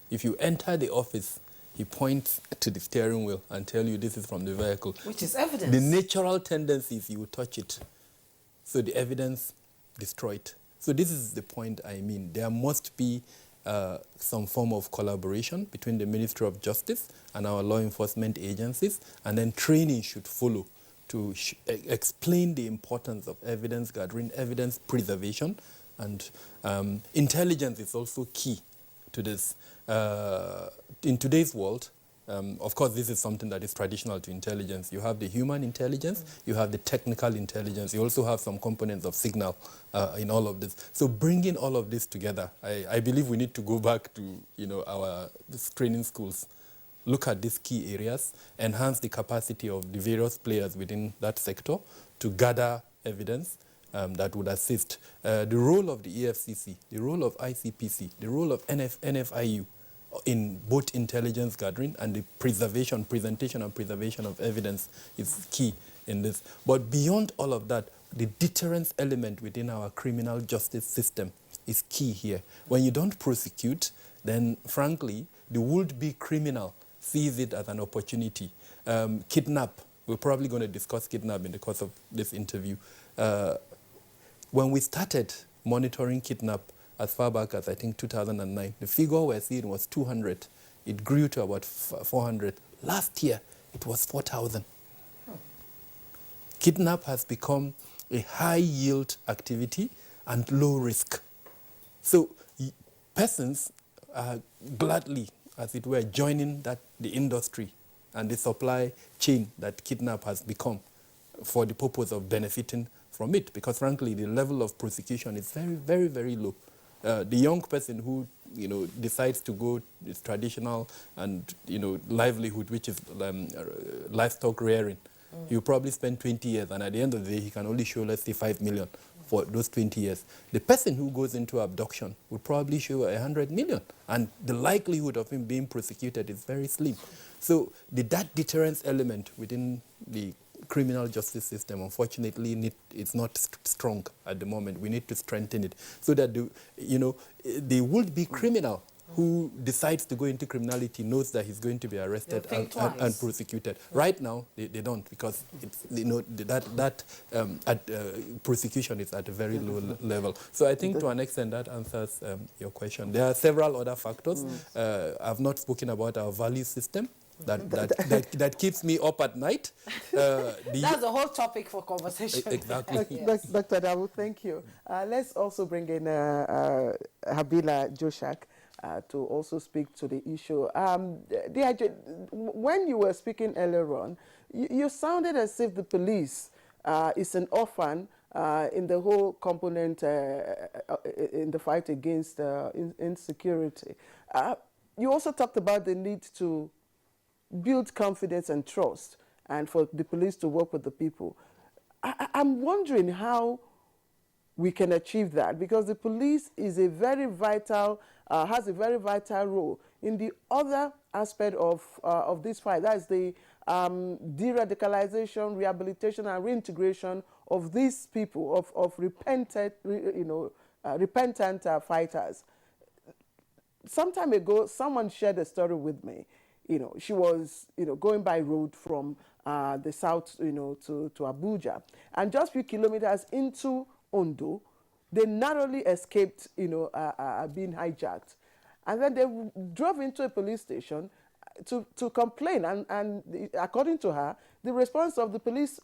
S14: If you enter the office, he points to the steering wheel and tell you this is from the vehicle.
S3: Which is evidence.
S14: The natural tendency is you will touch it. So the evidence destroyed. So this is the point I mean. There must be some form of collaboration between the Ministry of Justice and our law enforcement agencies, and then training should follow to explain the importance of evidence gathering, evidence preservation, and intelligence is also key to this. In today's world, of course, this is something that is traditional to intelligence. You have the human intelligence, you have the technical intelligence, you also have some components of signal in all of this. So bringing all of this together, I believe we need to go back to our training schools, look at these key areas, enhance the capacity of the various players within that sector to gather evidence that would assist. The role of the EFCC, the role of ICPC, the role of NFIU in both intelligence gathering and the presentation and preservation of evidence is key in this. But beyond all of that, the deterrence element within our criminal justice system is key here. When you don't prosecute, then frankly, the would-be criminal sees it as an opportunity. Kidnap, we're probably going to discuss kidnap in the course of this interview. When we started monitoring kidnap as far back as I think 2009, the figure we're seeing was 200. It grew to about 400. Last year, it was 4,000. Kidnap has become a high-yield activity and low risk. So persons are gladly, as it were, joining the industry and the supply chain that kidnap has become for the purpose of benefiting from it, because frankly, the level of prosecution is very, very, very low. The young person who decides to go this traditional and livelihood, which is livestock rearing, he'll probably spend 20 years, and at the end of the day, he can only show, let's say, 5 million for those 20 years. The person who goes into abduction would probably show 100 million, and the likelihood of him being prosecuted is very slim. So that deterrence element within the criminal justice system, unfortunately, it's not strong at the moment. We need to strengthen it so that they would be criminal who decides to go into criminality knows that he's going to be arrested and prosecuted. Right now, they don't, because prosecution is at a very low level. So I think to an extent that answers your question. There are several other factors. I've not spoken about our value system. That keeps me up at night.
S3: That's a whole topic for conversation.
S14: Exactly.
S1: Yes. Dr. Dawu, thank you. Let's also bring in Habila Joshak to also speak to the issue. When you were speaking earlier on, you sounded as if the police is an orphan in the whole component in the fight against insecurity. You also talked about the need to build confidence and trust, and for the police to work with the people. I'm wondering how we can achieve that, because the police is a very vital, has a very vital role in the other aspect of this fight. That is the de-radicalization, rehabilitation, and reintegration of these people, of repentant, repentant fighters. Some time ago, someone shared a story with me. She was, going by road from the south, to Abuja. And just a few kilometers into Ondo, they narrowly escaped, being hijacked. And then they drove into a police station to complain. And according to her, the response of the police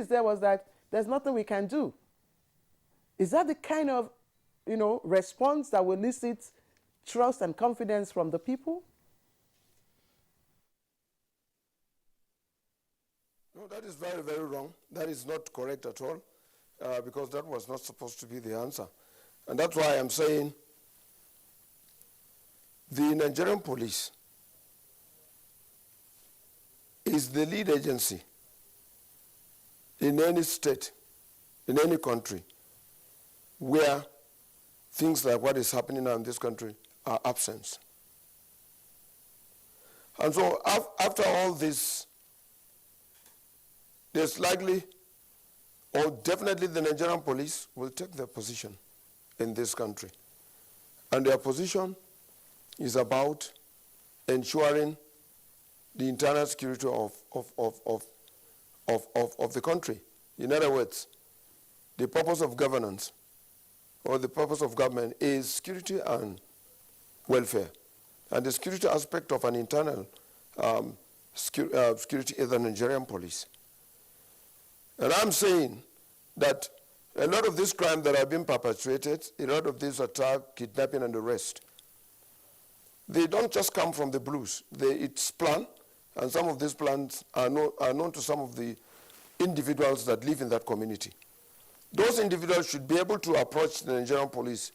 S1: there was that there's nothing we can do. Is that the kind of, response that will elicit trust and confidence from the people?
S15: No, that is very, very wrong. That is not correct at all, because that was not supposed to be the answer. And that's why I'm saying the Nigerian police is the lead agency in any state, in any country, where things like what is happening now in this country are absent. And so after all this, there's likely, or definitely the Nigerian police will take their position in this country. And their position is about ensuring the internal security of the country. In other words, the purpose of governance or the purpose of government is security and welfare. And the security aspect of an internal security is the Nigerian police. And I'm saying that a lot of these crimes that have been perpetrated, a lot of these attacks, kidnapping and the rest, they don't just come from the blues. It's planned, and some of these plans are known to some of the individuals that live in that community. Those individuals should be able to approach the Nigerian police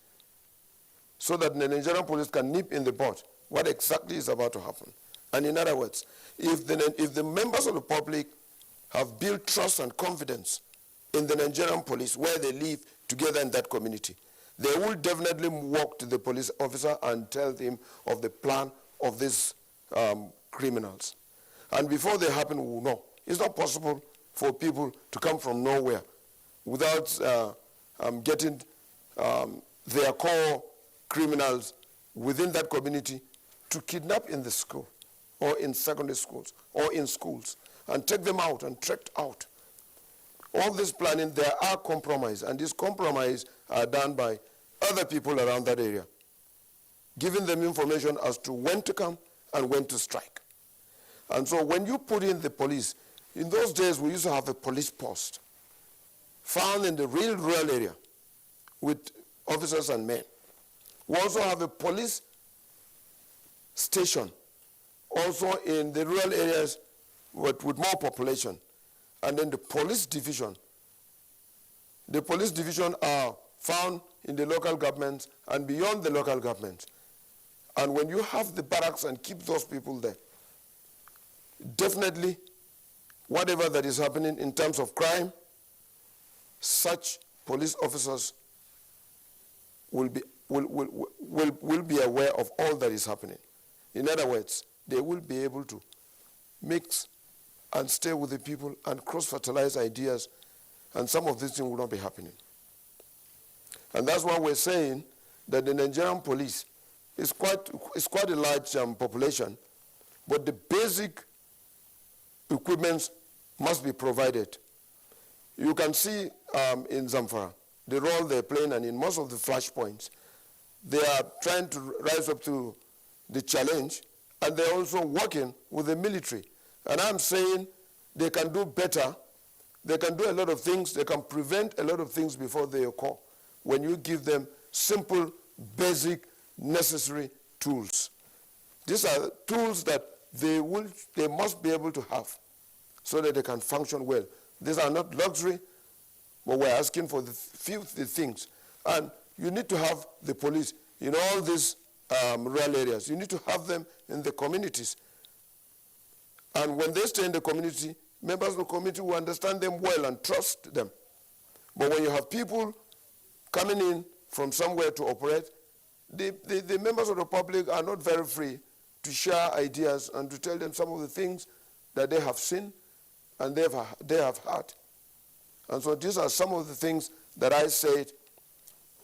S15: so that the Nigerian police can nip in the bud what exactly is about to happen. And in other words, if the members of the public have built trust and confidence in the Nigerian police where they live together in that community, they will definitely walk to the police officer and tell him of the plan of these criminals. And before they happen, we will know. It's not possible for people to come from nowhere without getting their core criminals within that community to kidnap in the school or in secondary schools or in schools and take them out and trekked out. All this planning, there are compromises, and these compromises are done by other people around that area, giving them information as to when to come and when to strike. And so when you put in the police In those days, we used to have a police post found in the real rural area with officers and men. We also have a police station also in the rural areas with more population. And then the police division. The police division are found in the local governments and beyond the local government. And when you have the barracks and keep those people there, definitely whatever that is happening in terms of crime, such police officers will be aware of all that is happening. In other words, they will be able to mix and stay with the people and cross-fertilize ideas, and some of these things will not be happening. And that's why we're saying that the Nigerian police is quite a large population, but the basic equipments must be provided. You can see in Zamfara the role they're playing, and in most of the flashpoints, they are trying to rise up to the challenge, and they're also working with the military. And I'm saying they can do better. They can do a lot of things. They can prevent a lot of things before they occur when you give them simple, basic, necessary tools. These are tools that they must be able to have so that they can function well. These are not luxury, but we're asking for the things. And you need to have the police in all these rural areas. You need to have them in the communities. And when they stay in the community, members of the community will understand them well and trust them. But when you have people coming in from somewhere to operate, the members of the public are not very free to share ideas and to tell them some of the things that they have seen and they have heard. And so these are some of the things that I said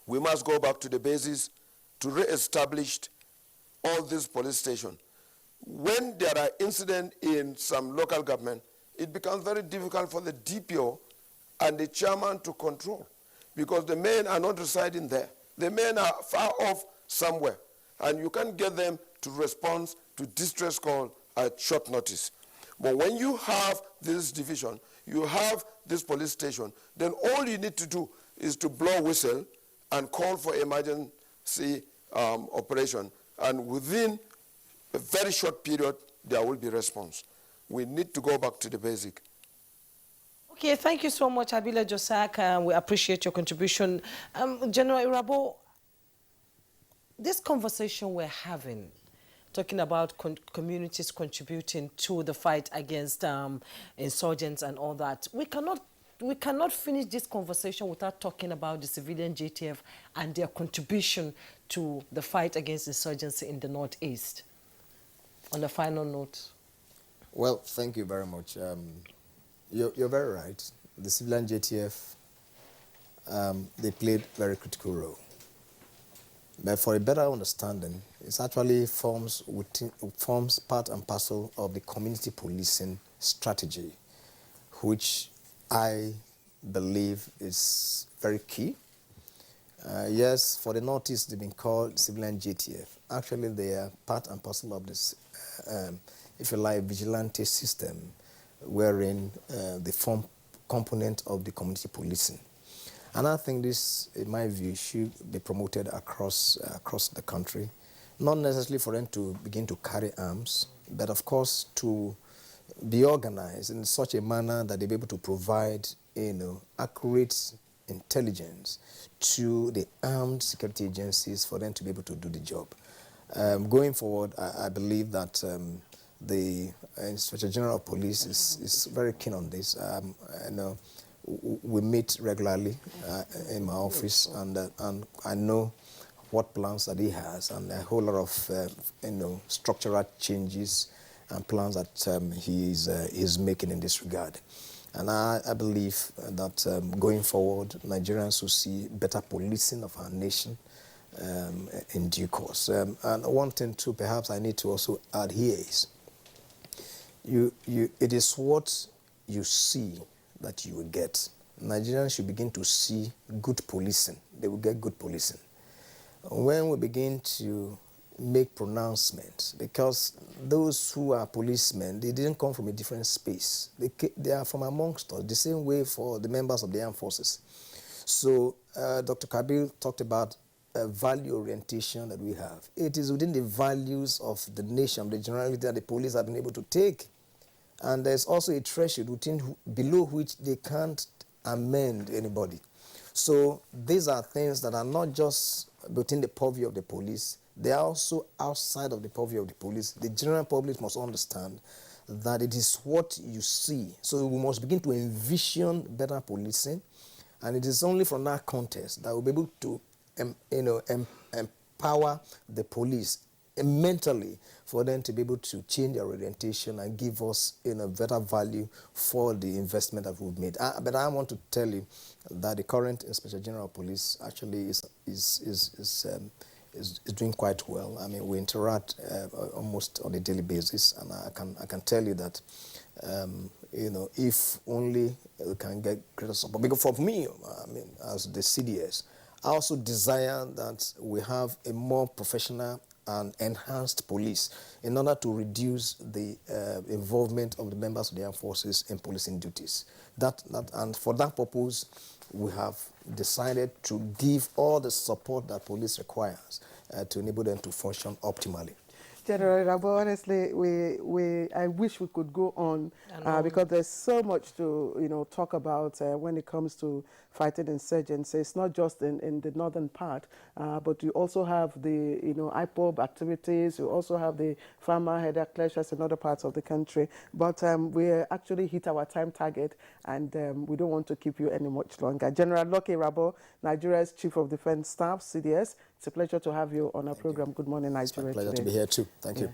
S15: we must go back to the basis to re-establish all these police stations. When there are incidents in some local government, it becomes very difficult for the DPO and the chairman to control because the men are not residing there. The men are far off somewhere, and you can't get them to respond to distress call at short notice. But when you have this division, you have this police station, then all you need to do is to blow whistle and call for emergency operation. And within a very short period, there will be response. We need to go back to the basic.
S3: Okay, thank you so much, Abila Josak. We appreciate your contribution. General Irabo, this conversation we're having, talking about communities contributing to the fight against insurgents and all that, we cannot finish this conversation without talking about the civilian JTF and their contribution to the fight against insurgency in the Northeast. On a final note.
S13: Well, thank you very much. You're very right. The civilian JTF, they played a very critical role. But for a better understanding, it actually forms part and parcel of the community policing strategy, which I believe is very key. Yes, for the Northeast, they've been called civilian JTF. Actually, they are part and parcel of this, if you like, vigilante system, wherein they form component of the community policing. And I think this, in my view, should be promoted across the country, not necessarily for them to begin to carry arms, but of course to be organized in such a manner that they be able to provide, accurate intelligence to the armed security agencies for them to be able to do the job. Going forward, I believe that the Inspector General of Police is very keen on this. We meet regularly in my office, and I know what plans that he has, and a whole lot of structural changes and plans that he is making in this regard. And I believe that going forward, Nigerians will see better policing of our nation in due course. And one thing too, perhaps I need to also add here is, it is what you see that you will get. Nigerians should begin to see good policing. They will get good policing. When we begin to make pronouncements, because those who are policemen, they didn't come from a different space. They are from amongst us, the same way for the members of the armed forces. So Dr. Kabil talked about value orientation that we have. It is within the values of the nation, the generality that the police have been able to take. And there's also a threshold below which they can't amend anybody. So these are things that are not just within the purview of the police, they are also outside of the purview of the police. The general public must understand that it is what you see. So we must begin to envision better policing, and it is only from that context that we'll be able to empower the police mentally for them to be able to change their orientation and give us better value for the investment that we've made. But I want to tell you that the current Inspector General of Police actually is doing quite well. I mean, we interact almost on a daily basis, and I can tell you that if only we can get greater support. Because for me, I mean, as the CDS, I also desire that we have a more professional and enhanced police in order to reduce the involvement of the members of the armed forces in policing duties. And for that purpose, we have decided to give all the support that police requires to enable them to function optimally.
S1: General Rabo, honestly, I wish we could go on because there's so much to talk about when it comes to fighting insurgency. It's not just in the northern part, but you also have the IPOB activities. You also have the farmer headache clashes in other parts of the country. But we actually hit our time target, and we don't want to keep you any much longer. General Lucky Rabo, Nigeria's Chief of Defense Staff, CDS. It's a pleasure to have you on our program. Good morning, Nigeria.
S13: It's my pleasure to be here too. Thank you.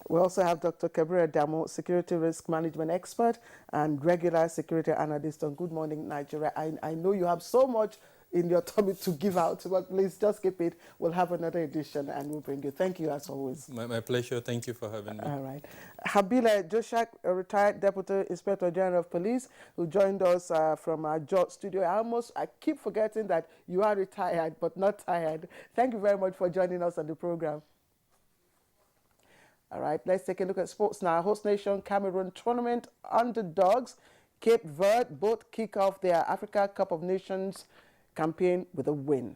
S1: We also have Dr. Kabir Damo, Security Risk Management Expert and regular security analyst on Good Morning Nigeria. I know you have so much in your tummy to give out, but please just keep it. We'll have another edition and we'll bring you. Thank you as always.
S14: My pleasure. Thank you for having me.
S1: All right. Habila Joshak, a retired Deputy Inspector General of Police, who joined us from our George studio. I keep forgetting that you are retired, but not tired. Thank you very much for joining us on the program. All right, let's take a look at sports now. Host nation Cameroon tournament underdogs Cape Verde both kick off their Africa Cup of Nations campaign with a win.